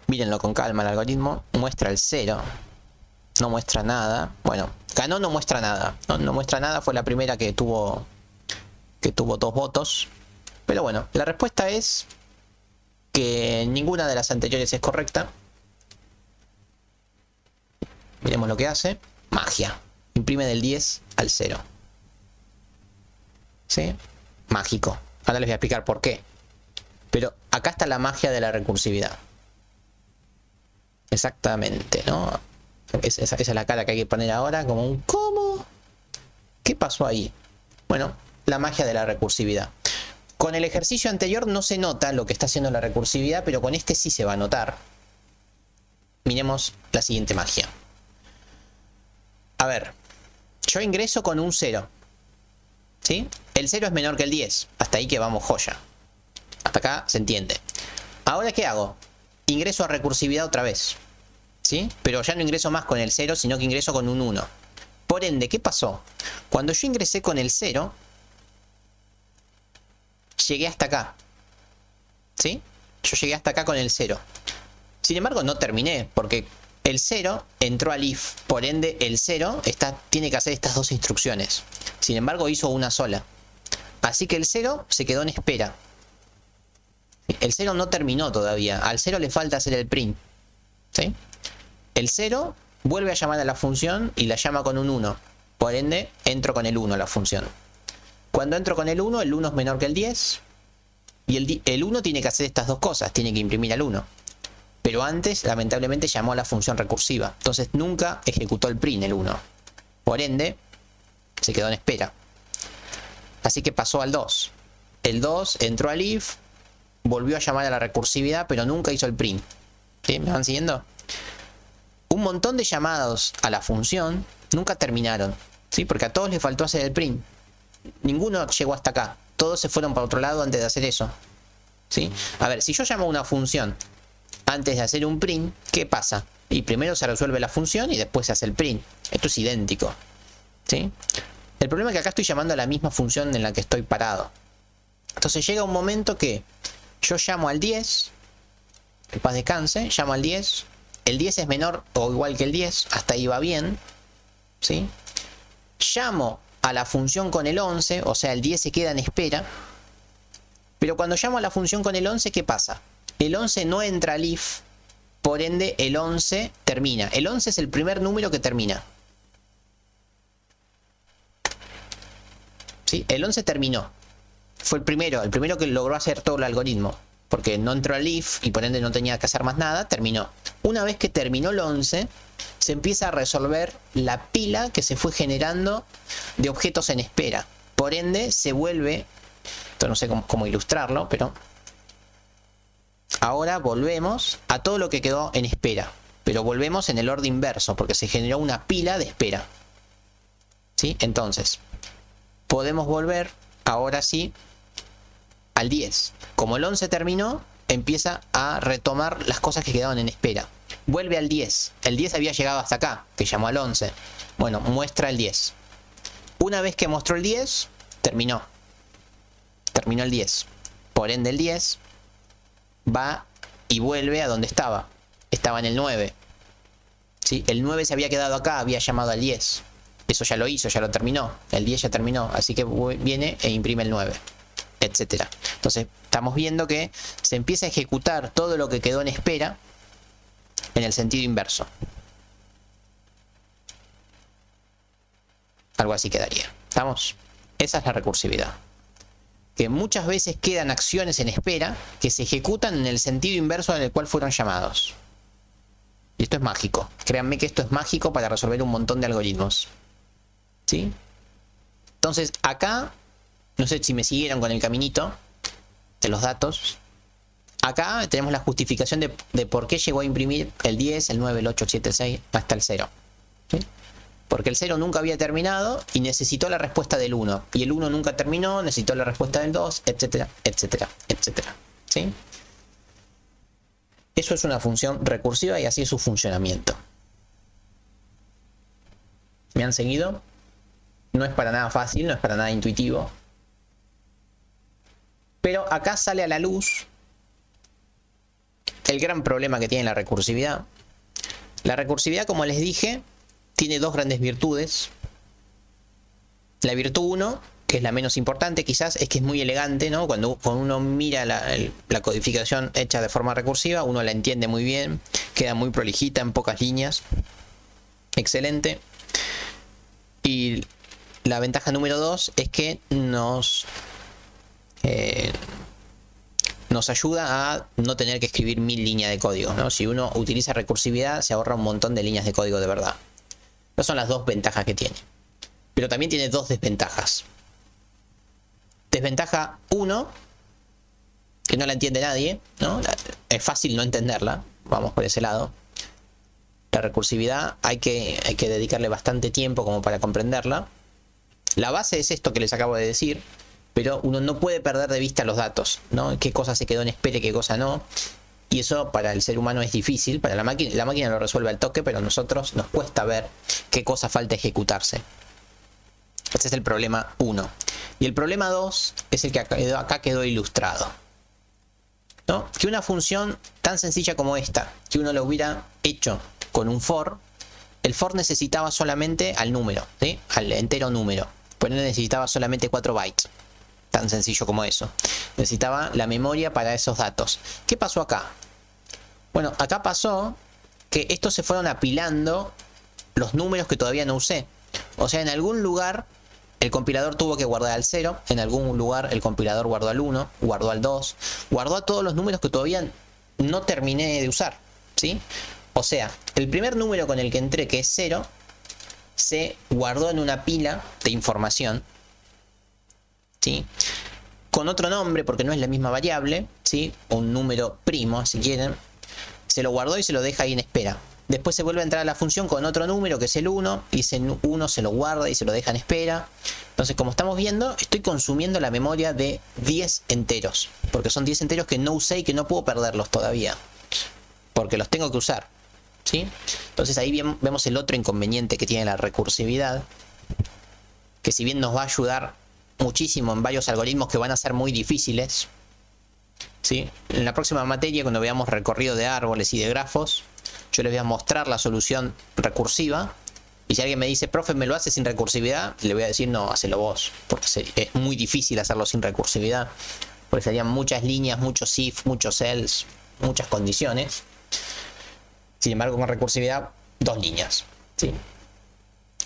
Mírenlo con calma el algoritmo. Muestra el 0. No muestra nada. Bueno, ganó no muestra nada. No muestra nada, fue la primera que tuvo 2 votos. Pero bueno, la respuesta es que ninguna de las anteriores es correcta. Miremos lo que hace. Magia. Imprime del 10 al 0. ¿Sí? Mágico. Ahora les voy a explicar por qué. Pero acá está la magia de la recursividad. Exactamente, ¿no? Esa es la cara que hay que poner ahora, como un ¿cómo? ¿Qué pasó ahí? Bueno, la magia de la recursividad. Con el ejercicio anterior no se nota lo que está haciendo la recursividad, pero con este sí se va a notar. Miremos la siguiente magia. A ver, yo ingreso con un 0. ¿Sí? El 0 es menor que el 10. Hasta ahí que vamos joya. Hasta acá se entiende. Ahora, ¿qué hago? Ingreso a recursividad otra vez. ¿Sí? Pero ya no ingreso más con el 0, sino que ingreso con un 1. Por ende, ¿qué pasó? Cuando yo ingresé con el 0, llegué hasta acá. ¿Sí? Yo llegué hasta acá con el 0. Sin embargo, no terminé, porque el 0 entró al if. Por ende, el 0 tiene que hacer estas dos instrucciones. Sin embargo, hizo una sola. Así que el 0 se quedó en espera. El 0 no terminó todavía. Al 0 le falta hacer el print. ¿Sí? El 0 vuelve a llamar a la función y la llama con un 1. Por ende, entro con el 1 a la función. Cuando entro con el 1 es menor que el 10. Y el 1 tiene que hacer estas dos cosas. Tiene que imprimir al 1. Pero antes, lamentablemente, llamó a la función recursiva. Entonces nunca ejecutó el print el 1. Por ende, se quedó en espera. Así que pasó al 2. El 2 entró al if, volvió a llamar a la recursividad, pero nunca hizo el print. ¿Sí? ¿Me van siguiendo? Un montón de llamados a la función nunca terminaron. ¿Sí? Porque a todos les faltó hacer el print. Ninguno llegó hasta acá. Todos se fueron para otro lado antes de hacer eso. ¿Sí? A ver, si yo llamo a una función antes de hacer un print, ¿qué pasa? Y primero se resuelve la función y después se hace el print. Esto es idéntico. ¿Sí? El problema es que acá estoy llamando a la misma función en la que estoy parado. Entonces llega un momento que yo llamo al 10, que paz descanse, llamo al 10, el 10 es menor o igual que el 10, hasta ahí va bien, ¿sí? Llamo a la función con el 11, o sea el 10 se queda en espera, pero cuando llamo a la función con el 11, ¿qué pasa? El 11 no entra al if, por ende el 11 termina. El 11 es el primer número que termina. ¿Sí? El 11 terminó. Fue el primero que logró hacer todo el algoritmo. Porque no entró al if y por ende no tenía que hacer más nada, terminó. Una vez que terminó el 11, se empieza a resolver la pila que se fue generando de objetos en espera. Por ende, se vuelve... Esto no sé cómo ilustrarlo, pero... Ahora volvemos a todo lo que quedó en espera. Pero volvemos en el orden inverso, porque se generó una pila de espera. ¿Sí? Entonces... podemos volver, ahora sí, al 10. Como el 11 terminó, empieza a retomar las cosas que quedaban en espera. Vuelve al 10. El 10 había llegado hasta acá, que llamó al 11. Bueno, muestra el 10. Una vez que mostró el 10, terminó. Terminó el 10. Por ende, el 10 va y vuelve a donde estaba. Estaba en el 9. ¿Sí? El 9 se había quedado acá, había llamado al 10. Eso ya lo hizo, ya lo terminó. El 10 ya terminó. Así que viene e imprime el 9. Etcétera. Entonces, estamos viendo que se empieza a ejecutar todo lo que quedó en espera en el sentido inverso. Algo así quedaría. ¿Estamos? Esa es la recursividad. Que muchas veces quedan acciones en espera que se ejecutan en el sentido inverso en el cual fueron llamados. Y esto es mágico. Créanme que esto es mágico para resolver un montón de algoritmos. ¿Sí? Entonces acá, no sé si me siguieron con el caminito de los datos. Acá tenemos la justificación de por qué llegó a imprimir el 10, el 9, el 8, el 7, el 6 hasta el 0. ¿Sí? Porque el 0 nunca había terminado y necesitó la respuesta del 1. Y el 1 nunca terminó, necesitó la respuesta del 2, etcétera, etcétera, etcétera. ¿Sí? Eso es una función recursiva y así es su funcionamiento. ¿Me han seguido? No es para nada fácil, no es para nada intuitivo. Pero acá sale a la luz el gran problema que tiene la recursividad. La recursividad, como les dije, tiene dos grandes virtudes. La virtud 1, que es la menos importante quizás, es que es muy elegante, ¿no? Cuando uno mira la codificación hecha de forma recursiva, uno la entiende muy bien, queda muy prolijita en pocas líneas. Excelente. Y la ventaja número 2 es que nos ayuda a no tener que escribir 1000 líneas de código, ¿no? Si uno utiliza recursividad, se ahorra un montón de líneas de código de verdad. Esas son las dos ventajas que tiene. Pero también tiene dos desventajas. Desventaja 1, que no la entiende nadie, ¿no? Es fácil no entenderla, vamos por ese lado. La recursividad hay que dedicarle bastante tiempo como para comprenderla. La base es esto que les acabo de decir, pero uno no puede perder de vista los datos, ¿no? Qué cosa se quedó en espera y qué cosa no. Y eso para el ser humano es difícil, para la máquina lo resuelve al toque, pero a nosotros nos cuesta ver qué cosa falta ejecutarse. Ese es el problema 1. Y el problema 2 es el que acá quedó ilustrado, ¿no? Que una función tan sencilla como esta, que uno lo hubiera hecho con un for, el for necesitaba solamente al número, ¿sí? Al entero número. Pues no necesitaba solamente 4 bytes. Tan sencillo como eso. Necesitaba la memoria para esos datos. ¿Qué pasó acá? Bueno, acá pasó que estos se fueron apilando los números que todavía no usé. O sea, en algún lugar el compilador tuvo que guardar al 0, en algún lugar el compilador guardó al 1, guardó al 2, guardó a todos los números que todavía no terminé de usar, ¿sí? O sea, el primer número con el que entré, que es 0, se guardó en una pila de información, ¿sí? Con otro nombre, porque no es la misma variable, ¿sí? Un número primo, si quieren. Se lo guardó y se lo deja ahí en espera. Después se vuelve a entrar a la función con otro número que es el 1, y ese 1 se lo guarda y se lo deja en espera. Entonces, como estamos viendo, estoy consumiendo la memoria de 10 enteros, porque son 10 enteros que no usé y que no puedo perderlos todavía, porque los tengo que usar, ¿sí? Entonces ahí vemos el otro inconveniente que tiene la recursividad, que si bien nos va a ayudar muchísimo en varios algoritmos que van a ser muy difíciles, ¿sí? En la próxima materia, cuando veamos recorrido de árboles y de grafos, yo les voy a mostrar la solución recursiva. Y si alguien me dice, profe, ¿me lo hace sin recursividad? Le voy a decir, no, hacelo vos, porque es muy difícil hacerlo sin recursividad, porque serían muchas líneas, muchos if, muchos else, muchas condiciones. Sin embargo, con recursividad, 2 líneas, ¿sí?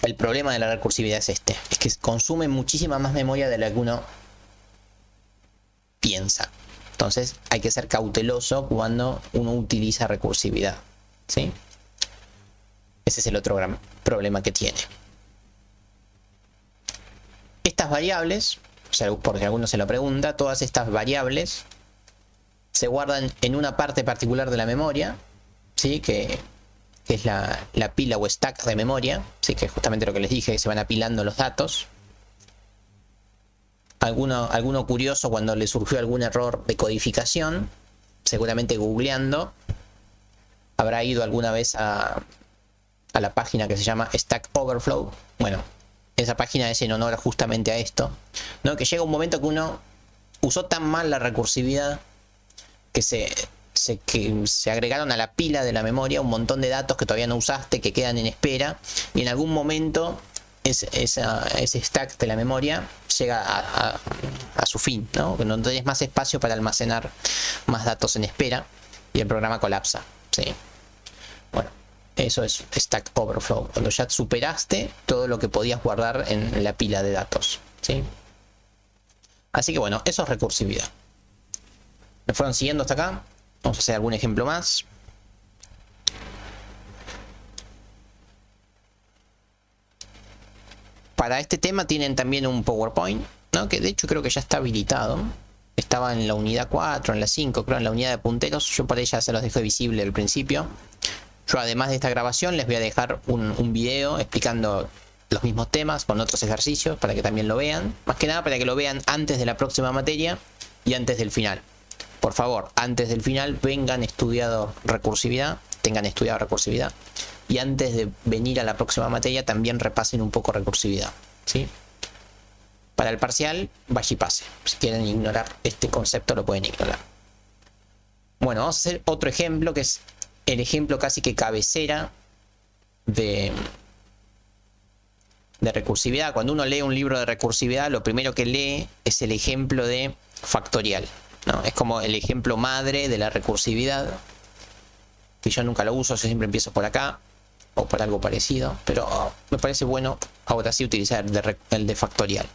El problema de la recursividad es este, es que consume muchísima más memoria de la que uno piensa. Entonces hay que ser cauteloso cuando uno utiliza recursividad, ¿sí? Ese es el otro gran problema que tiene. Estas variables, o sea, porque alguno se lo pregunta, todas estas variables se guardan en una parte particular de la memoria, ¿sí? Que es la pila o stack de memoria, ¿sí? Que es justamente lo que les dije, que se van apilando los datos. Alguno curioso cuando le surgió algún error de codificación, seguramente googleando, habrá ido alguna vez a la página que se llama Stack Overflow. Bueno, esa página es en honor justamente a esto, ¿no? Que llega un momento que uno usó tan mal la recursividad que se agregaron a la pila de la memoria un montón de datos que todavía no usaste, que quedan en espera, y en algún momento ese stack de la memoria llega a su fin, ¿no? Que no tenés más espacio para almacenar más datos en espera y el programa colapsa, ¿sí? Bueno, eso es Stack Overflow, cuando ya superaste todo lo que podías guardar en la pila de datos, ¿sí? Así que bueno, eso es recursividad. ¿Me fueron siguiendo hasta acá? Vamos a hacer algún ejemplo más. Para este tema tienen también un PowerPoint, ¿no? Que de hecho creo que ya está habilitado. Estaba en la unidad 4, en la 5, creo, en la unidad de punteros. Yo por ella se los dejé visible al principio. Yo, además de esta grabación, les voy a dejar un video explicando los mismos temas con otros ejercicios para que también lo vean. Más que nada para que lo vean antes de la próxima materia y antes del final. Por favor, antes del final tengan estudiado recursividad. Y antes de venir a la próxima materia también repasen un poco recursividad, ¿sí? Para el parcial, vaya y pase. Si quieren ignorar este concepto, lo pueden ignorar. Bueno, vamos a hacer otro ejemplo, que es el ejemplo casi que cabecera de recursividad. Cuando uno lee un libro de recursividad, lo primero que lee es el ejemplo de factorial, ¿no? Es como el ejemplo madre de la recursividad. Y yo nunca lo uso, yo siempre empiezo por acá o por algo parecido, pero me parece bueno ahora sí utilizar el de factorial.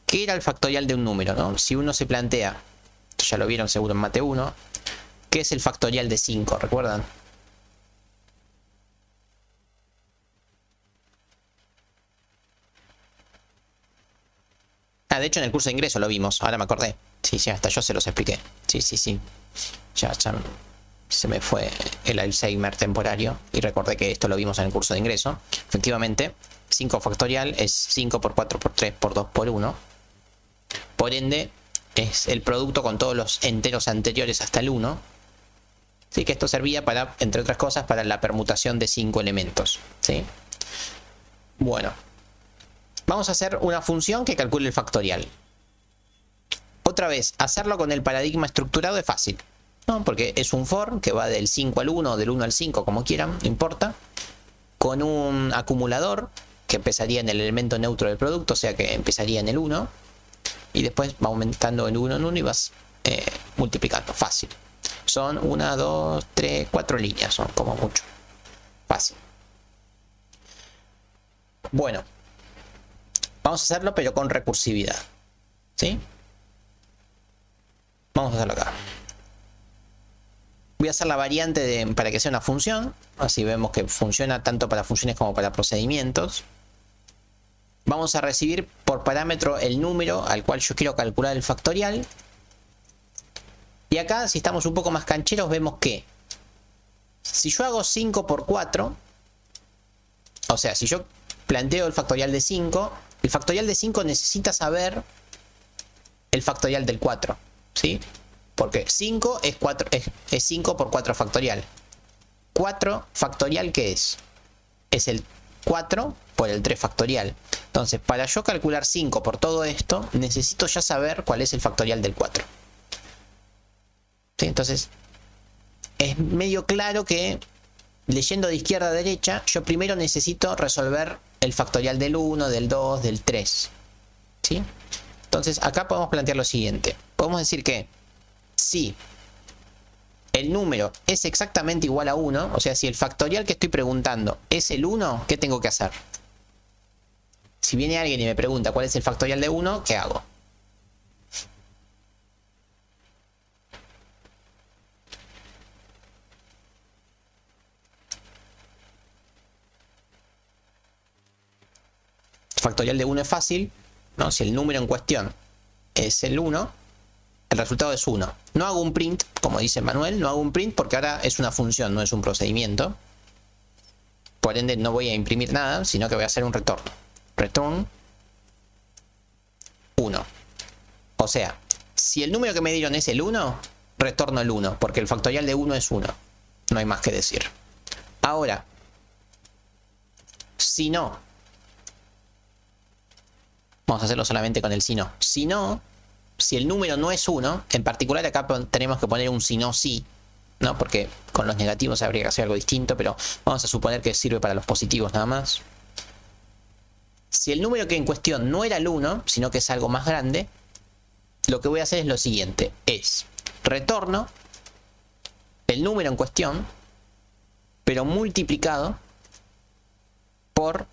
¿Qué era el factorial de un número, no? Si uno se plantea, ya lo vieron seguro en Mate 1, ¿qué es el factorial de 5? ¿Recuerdan? Ah, de hecho en el curso de ingreso lo vimos, ahora me acordé. Sí, hasta yo se los expliqué. Sí. Ya se me fue el Alzheimer temporario y recordé que esto lo vimos en el curso de ingreso. Efectivamente, 5 factorial es 5 por 4 por 3 por 2 por 1. Por ende, es el producto con todos los enteros anteriores hasta el 1. Sí, que esto servía para, entre otras cosas, para la permutación de 5 elementos, ¿sí? Bueno, vamos a hacer una función que calcule el factorial. Otra vez, hacerlo con el paradigma estructurado es fácil, ¿no? Porque es un for que va del 5 al 1 o del 1 al 5, como quieran, no importa. Con un acumulador, que empezaría en el elemento neutro del producto, o sea que empezaría en el 1. Y después va aumentando en 1 y vas multiplicando. Fácil. Son 1, 2, 3, 4 líneas, son como mucho. Fácil. Bueno, vamos a hacerlo pero con recursividad. ¿Sí? Vamos a hacerlo acá. Voy a hacer la variante para que sea una función. Así vemos que funciona tanto para funciones como para procedimientos. Vamos a recibir por parámetro el número al cual yo quiero calcular el factorial. Y acá, si estamos un poco más cancheros, vemos que si yo hago 5 por 4, o sea, si yo planteo el factorial de 5, el factorial de 5 necesita saber el factorial del 4, ¿sí? Porque 5 es 5 por 4 factorial. 4 factorial, ¿qué es? Es el 4 por el 3 factorial. Entonces, para yo calcular 5 por todo esto, necesito ya saber cuál es el factorial del 4. ¿Sí? Entonces, es medio claro que, leyendo de izquierda a derecha, yo primero necesito resolver el factorial del 1, del 2, del 3. ¿Sí? Entonces, acá podemos plantear lo siguiente. Podemos decir que si el número es exactamente igual a 1, o sea, si el factorial que estoy preguntando es el 1, ¿qué tengo que hacer? Si viene alguien y me pregunta cuál es el factorial de 1, ¿qué hago? El factorial de 1 es fácil, ¿no? Si el número en cuestión es el 1, el resultado es 1. No hago un print, como dice Manuel, no hago un print porque ahora es una función, no es un procedimiento. Por ende no voy a imprimir nada, sino que voy a hacer un retorno. Return 1. O sea, si el número que me dieron es el 1, retorno el 1, porque el factorial de 1 es 1. No hay más que decir. Ahora, si no, vamos a hacerlo solamente con el si no. Si no, si el número no es 1, en particular acá tenemos que poner un si no sí, ¿no? Porque con los negativos habría que hacer algo distinto, pero vamos a suponer que sirve para los positivos nada más. Si el número que en cuestión no era el 1, sino que es algo más grande, lo que voy a hacer es lo siguiente, es retorno el número en cuestión, pero multiplicado por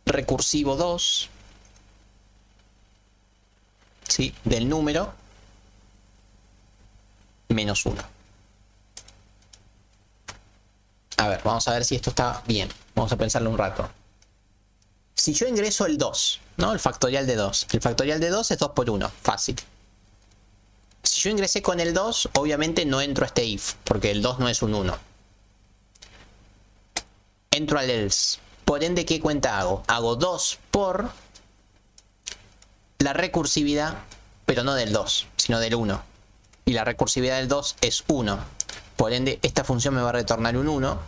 recursivo 2, ¿sí? Del número menos 1. A ver, vamos a ver si esto está bien. Vamos a pensarlo un rato. Si yo ingreso el 2, ¿no? El factorial de 2. El factorial de 2 es 2 por 1. Fácil. Si yo ingresé con el 2, obviamente no entro a este if, porque el 2 no es un 1. Entro al else. Por ende, ¿qué cuenta hago? Hago 2 por la recursividad, pero no del 2, sino del 1. Y la recursividad del 2 es 1. Por ende, esta función me va a retornar un 1.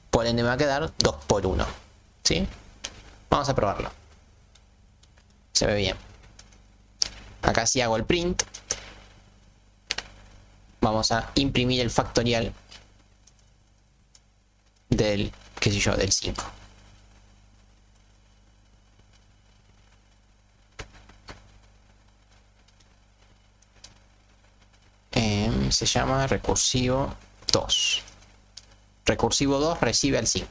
Por ende, me va a quedar 2 por 1. ¿Sí? Vamos a probarlo. Se ve bien. Acá sí hago el print. Vamos a imprimir el factorial del, qué sé yo, del 5. Se llama recursivo 2. Recursivo 2 recibe al 5.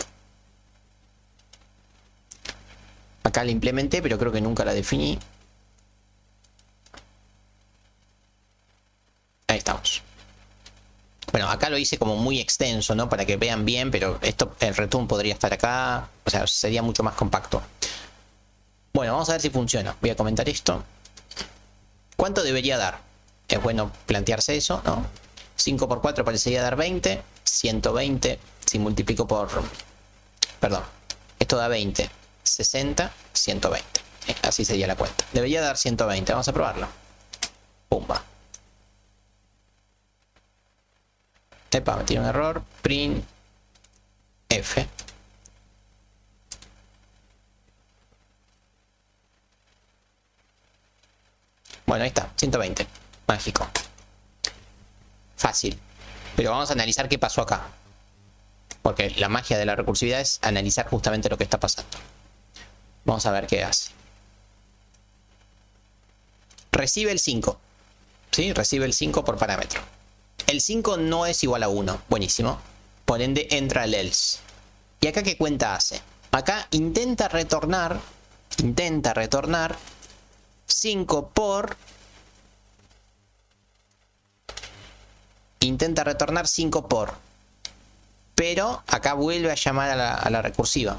Acá la implementé, pero creo que nunca la definí. Ahí estamos. Bueno, acá lo hice como muy extenso, ¿no? Para que vean bien, pero esto, el return podría estar acá. O sea, sería mucho más compacto. Bueno, vamos a ver si funciona. Voy a comentar esto. ¿Cuánto debería dar? Es bueno plantearse eso, ¿no? 5 por 4 parecería dar 20. 120. Si multiplico por... Perdón. Esto da 20. 60, 120. Así sería la cuenta. Debería dar 120. Vamos a probarlo. Pumba. Epa, me tiene un error. Print F. Bueno, ahí está. 120. Mágico. Fácil. Pero vamos a analizar qué pasó acá. Porque la magia de la recursividad es analizar justamente lo que está pasando. Vamos a ver qué hace. Recibe el 5. ¿Sí? Recibe el 5 por parámetro. El 5 no es igual a 1. Buenísimo. Por ende entra el else. ¿Y acá qué cuenta hace? Acá intenta retornar 5 por... Intenta retornar 5 por... Pero acá vuelve a llamar a la recursiva.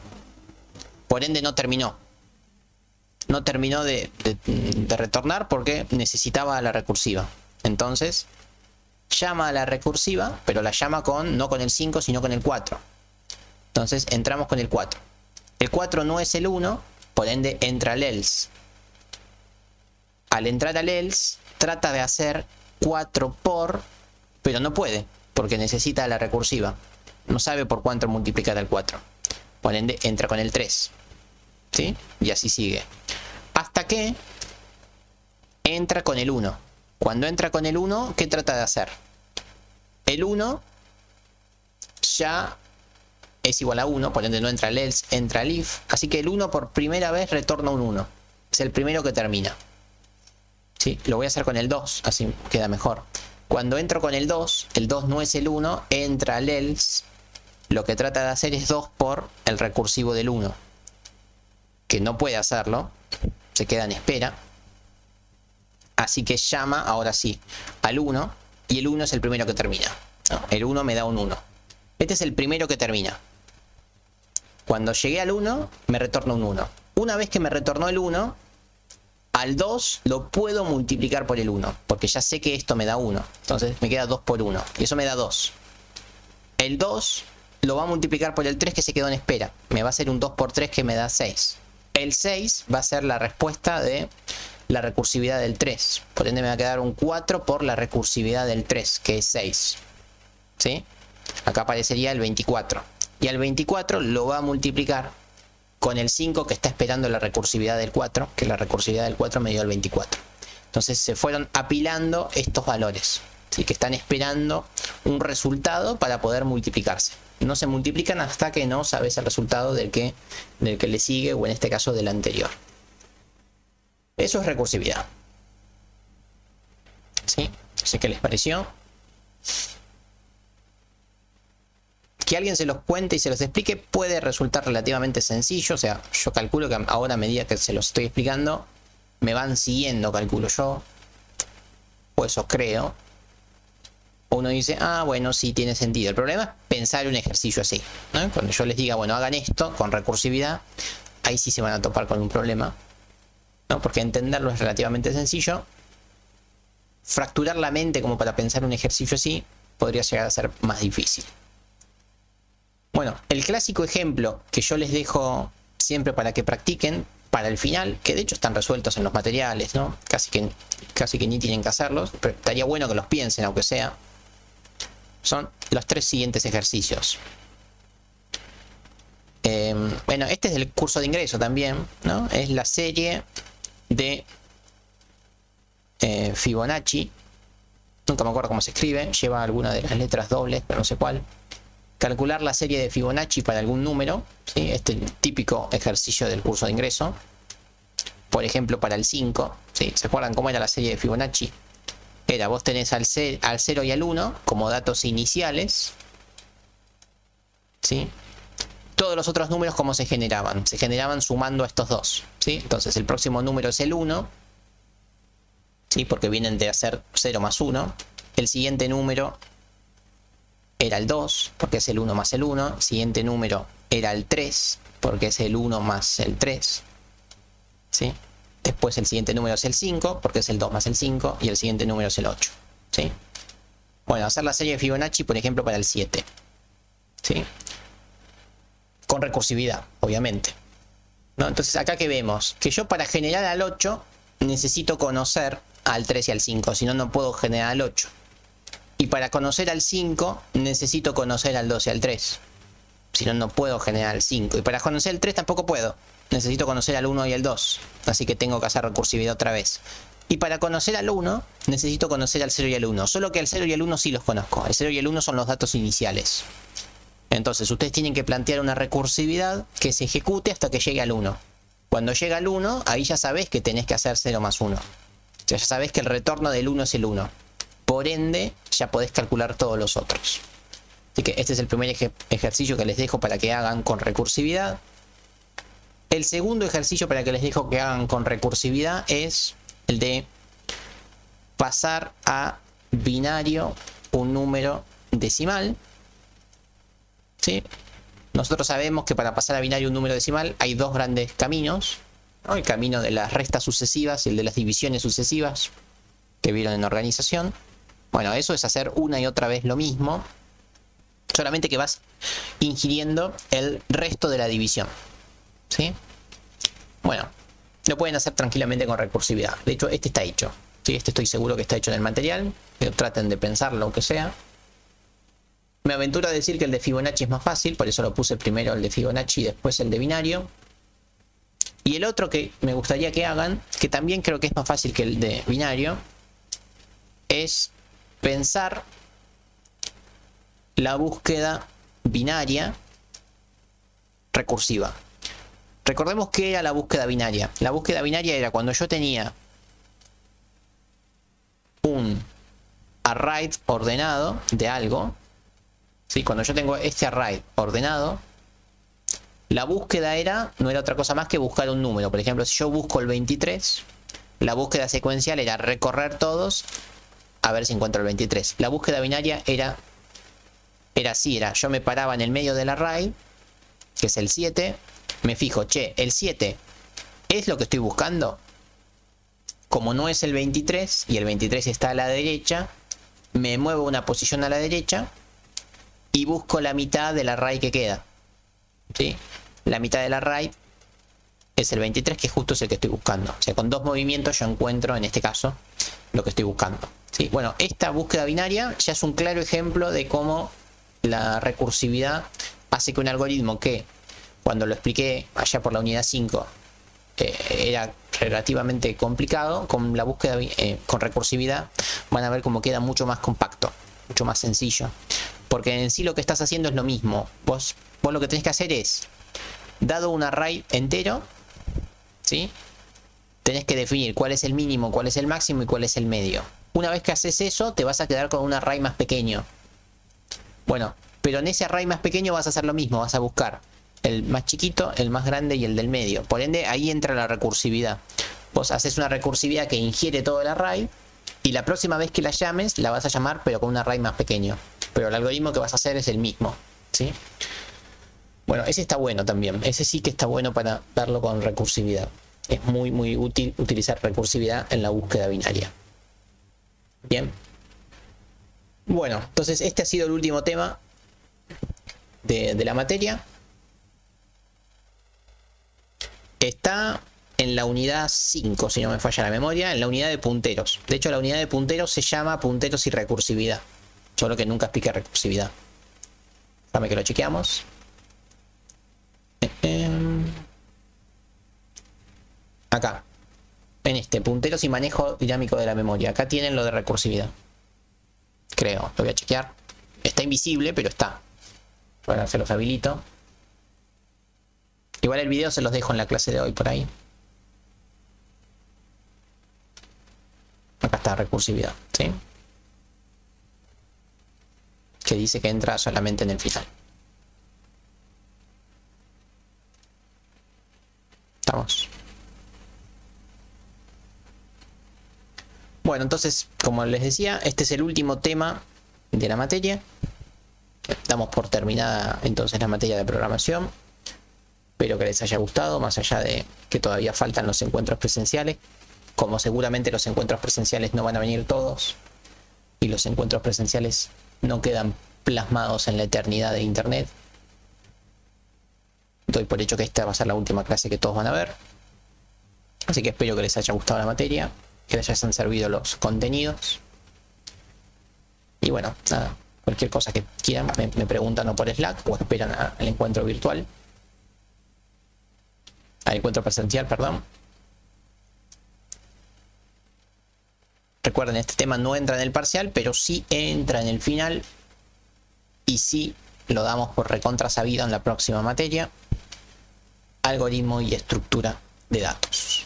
Por ende no terminó. No terminó de retornar porque necesitaba a la recursiva. Entonces llama a la recursiva, pero la llama no con el 5, sino con el 4. Entonces entramos con el 4. El 4 no es el 1, por ende entra el else. Al entrar al else, trata de hacer 4 por, pero no puede, porque necesita a la recursiva. No sabe por cuánto multiplicar al 4. Por ende entra con el 3. ¿Sí? Y así sigue. Hasta que entra con el 1. Cuando entra con el 1, ¿qué trata de hacer? El 1 ya es igual a 1, por ende no entra el else, entra el if. Así que el 1 por primera vez retorna un 1. Es el primero que termina. ¿Sí? Lo voy a hacer con el 2, así queda mejor. Cuando entro con el 2 no es el 1, entra el else. Lo que trata de hacer es 2 por el recursivo del 1. Que no puede hacerlo. Se queda en espera. Así que llama, ahora sí, al 1. Y el 1 es el primero que termina. ¿No? El 1 me da un 1. Este es el primero que termina. Cuando llegué al 1, me retorna un 1. Una vez que me retornó el 1, al 2 lo puedo multiplicar por el 1. Porque ya sé que esto me da 1. Entonces me queda 2 por 1. Y eso me da 2. El 2 lo va a multiplicar por el 3 que se quedó en espera. Me va a hacer un 2 por 3 que me da 6. El 6 va a ser la respuesta de la recursividad del 3. Por ende me va a quedar un 4 por la recursividad del 3, que es 6. ¿Sí? Acá aparecería el 24. Y al 24 lo va a multiplicar con el 5 que está esperando la recursividad del 4, que la recursividad del 4 me dio el 24. Entonces se fueron apilando estos valores, ¿sí? Que están esperando un resultado para poder multiplicarse. No se multiplican hasta que no sabes el resultado del que le sigue, o en este caso del anterior. Eso es recursividad. ¿Sí? No sé qué les pareció. Que alguien se los cuente y se los explique puede resultar relativamente sencillo. O sea, yo calculo que ahora a medida que se los estoy explicando, me van siguiendo, calculo yo. O eso creo. Uno dice, ah, bueno, sí tiene sentido. El problema es pensar un ejercicio así, ¿no? Cuando yo les diga, bueno, hagan esto con recursividad, ahí sí se van a topar con un problema, ¿no? Porque entenderlo es relativamente sencillo. Fracturar la mente como para pensar un ejercicio así podría llegar a ser más difícil. Bueno, el clásico ejemplo que yo les dejo siempre para que practiquen para el final, que de hecho están resueltos en los materiales, ¿no? Casi que ni tienen que hacerlos, pero estaría bueno que los piensen, aunque sea. Son los 3 siguientes ejercicios. Bueno, este es del curso de ingreso también, ¿no? Es la serie de Fibonacci. Nunca me acuerdo cómo se escribe. Lleva alguna de las letras dobles, pero no sé cuál. Calcular la serie de Fibonacci para algún número, ¿sí? Este es el típico ejercicio del curso de ingreso. Por ejemplo, para el 5, ¿sí? ¿Se acuerdan cómo era la serie de Fibonacci? Era, vos tenés al 0 y al 1 como datos iniciales, ¿sí? Todos los otros números, ¿cómo se generaban? Se generaban sumando a estos dos, ¿sí? Entonces el próximo número es el 1, ¿sí? Porque vienen de hacer 0 más 1. El siguiente número era el 2, porque es el 1 más el 1. El siguiente número era el 3, porque es el 1 más el 3, ¿sí? Después el siguiente número es el 5, porque es el 2 más el 5. Y el siguiente número es el 8, ¿sí? Bueno, hacer la serie de Fibonacci, por ejemplo, para el 7, ¿sí? Con recursividad, obviamente, ¿no? Entonces acá que vemos que yo para generar al 8 necesito conocer al 3 y al 5, si no, no puedo generar al 8. Y para conocer al 5 necesito conocer al 2 y al 3, si no, no puedo generar al 5. Y para conocer el 3 tampoco puedo, necesito conocer al 1 y al 2, así que tengo que hacer recursividad otra vez. Y para conocer al 1 necesito conocer al 0 y al 1, solo que al 0 y al 1 sí los conozco. El 0 y el 1 son los datos iniciales. Entonces ustedes tienen que plantear una recursividad que se ejecute hasta que llegue al 1. Cuando llega al 1, ahí ya sabés que tenés que hacer 0 más 1. O sea, ya sabés que el retorno del 1 es el 1. Por ende, ya podés calcular todos los otros. Así que este es el primer ejercicio que les dejo para que hagan con recursividad. El segundo ejercicio para que les dejo que hagan con recursividad es el de pasar a binario un número decimal. ¿Sí? Nosotros sabemos que para pasar a binario un número decimal hay dos grandes caminos, ¿no? El camino de las restas sucesivas y el de las divisiones sucesivas que vieron en organización. Bueno, eso es hacer una y otra vez lo mismo, solamente que vas ingiriendo el resto de la división. ¿Sí? Bueno, lo pueden hacer tranquilamente con recursividad. De hecho, este está hecho. ¿Sí? Este estoy seguro que está hecho en el material. Pero traten de pensarlo, aunque sea. Me aventuro a decir que el de Fibonacci es más fácil, por eso lo puse primero el de Fibonacci y después el de binario. Y el otro que me gustaría que hagan, que también creo que es más fácil que el de binario, es pensar la búsqueda binaria recursiva. Recordemos que era la búsqueda binaria. La búsqueda binaria era cuando yo tenía un array ordenado de algo. ¿Sí? Cuando yo tengo este array ordenado, la búsqueda no era otra cosa más que buscar un número. Por ejemplo, si yo busco el 23, la búsqueda secuencial era recorrer todos a ver si encuentro el 23. La búsqueda binaria era así, yo me paraba en el medio del array, que es el 7, me fijo, che, el 7 es lo que estoy buscando. Como no es el 23 y el 23 está a la derecha, me muevo una posición a la derecha y busco la mitad del array que queda. ¿Sí? La mitad del array es el 23, que justo es el que estoy buscando. O sea, con dos movimientos yo encuentro, en este caso, lo que estoy buscando. ¿Sí? Bueno, esta búsqueda binaria ya es un claro ejemplo de cómo la recursividad hace que un algoritmo que, cuando lo expliqué allá por la unidad 5, era relativamente complicado, con la búsqueda con recursividad van a ver cómo queda mucho más compacto, mucho más sencillo. Porque en sí lo que estás haciendo es lo mismo. Vos lo que tenés que hacer es, dado un array entero, ¿sí? Tenés que definir cuál es el mínimo, cuál es el máximo y cuál es el medio. Una vez que haces eso, te vas a quedar con un array más pequeño. Bueno, pero en ese array más pequeño vas a hacer lo mismo. Vas a buscar el más chiquito, el más grande y el del medio. Por ende, ahí entra la recursividad. Vos haces una recursividad que ingiere todo el array y la próxima vez que la llames, la vas a llamar pero con un array más pequeño. Pero el algoritmo que vas a hacer es el mismo, ¿sí? Bueno, ese está bueno también. Ese sí que está bueno para verlo con recursividad. Es muy, muy útil utilizar recursividad en la búsqueda binaria. Bien. Bueno, entonces este ha sido el último tema de la materia. Está en la unidad 5, si no me falla la memoria, en la unidad de punteros. De hecho, la unidad de punteros se llama punteros y recursividad. Solo que nunca expliqué recursividad. Déjame que lo chequeamos. Acá. En este, punteros y manejo dinámico de la memoria. Acá tienen lo de recursividad. Creo, lo voy a chequear. Está invisible, pero está. Bueno, se los habilito. Igual el video se los dejo en la clase de hoy por ahí. Acá está recursividad, ¿sí? Que dice que entra solamente en el final. Estamos. Bueno, entonces, como les decía, este es el último tema de la materia. Damos por terminada entonces la materia de programación. Espero que les haya gustado, más allá de que todavía faltan los encuentros presenciales. Como seguramente los encuentros presenciales no van a venir todos, y los encuentros presenciales no quedan plasmados en la eternidad de internet, doy por hecho que esta va a ser la última clase que todos van a ver. Así que espero que les haya gustado la materia, que les hayan servido los contenidos. Y bueno, nada, cualquier cosa que quieran me preguntan o por Slack o esperan al encuentro virtual. Al encuentro presencial, perdón. Recuerden, este tema no entra en el parcial, pero sí entra en el final y sí lo damos por recontra sabido en la próxima materia. Algoritmo y estructura de datos.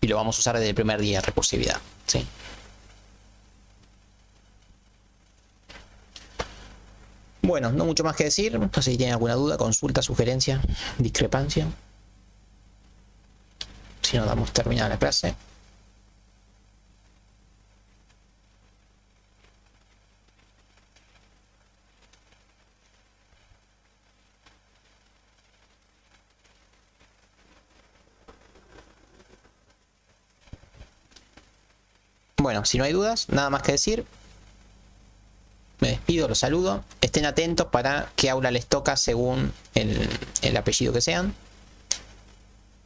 Y lo vamos a usar desde el primer día, recursividad, ¿sí? Bueno, no mucho más que decir. No sé si tienen alguna duda, consulta, sugerencia, discrepancia. Si no, damos terminada la clase. Bueno, si no hay dudas, nada más que decir. Me despido, los saludo. Estén atentos para qué aula les toca según el apellido que sean.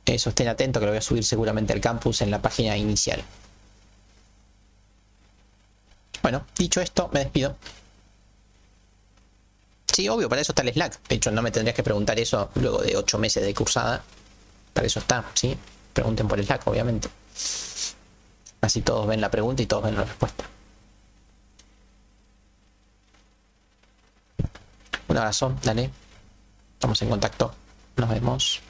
Eso, estén atentos, que lo voy a subir seguramente al campus en la página inicial. Bueno, dicho esto, me despido. Sí, obvio, para eso está el Slack. De hecho, no me tendrías que preguntar eso luego de 8 meses de cursada. Para eso está, ¿sí? Pregunten por el Slack, obviamente. Así todos ven la pregunta y todos ven la respuesta. Un abrazo, dale. Estamos en contacto. Nos vemos.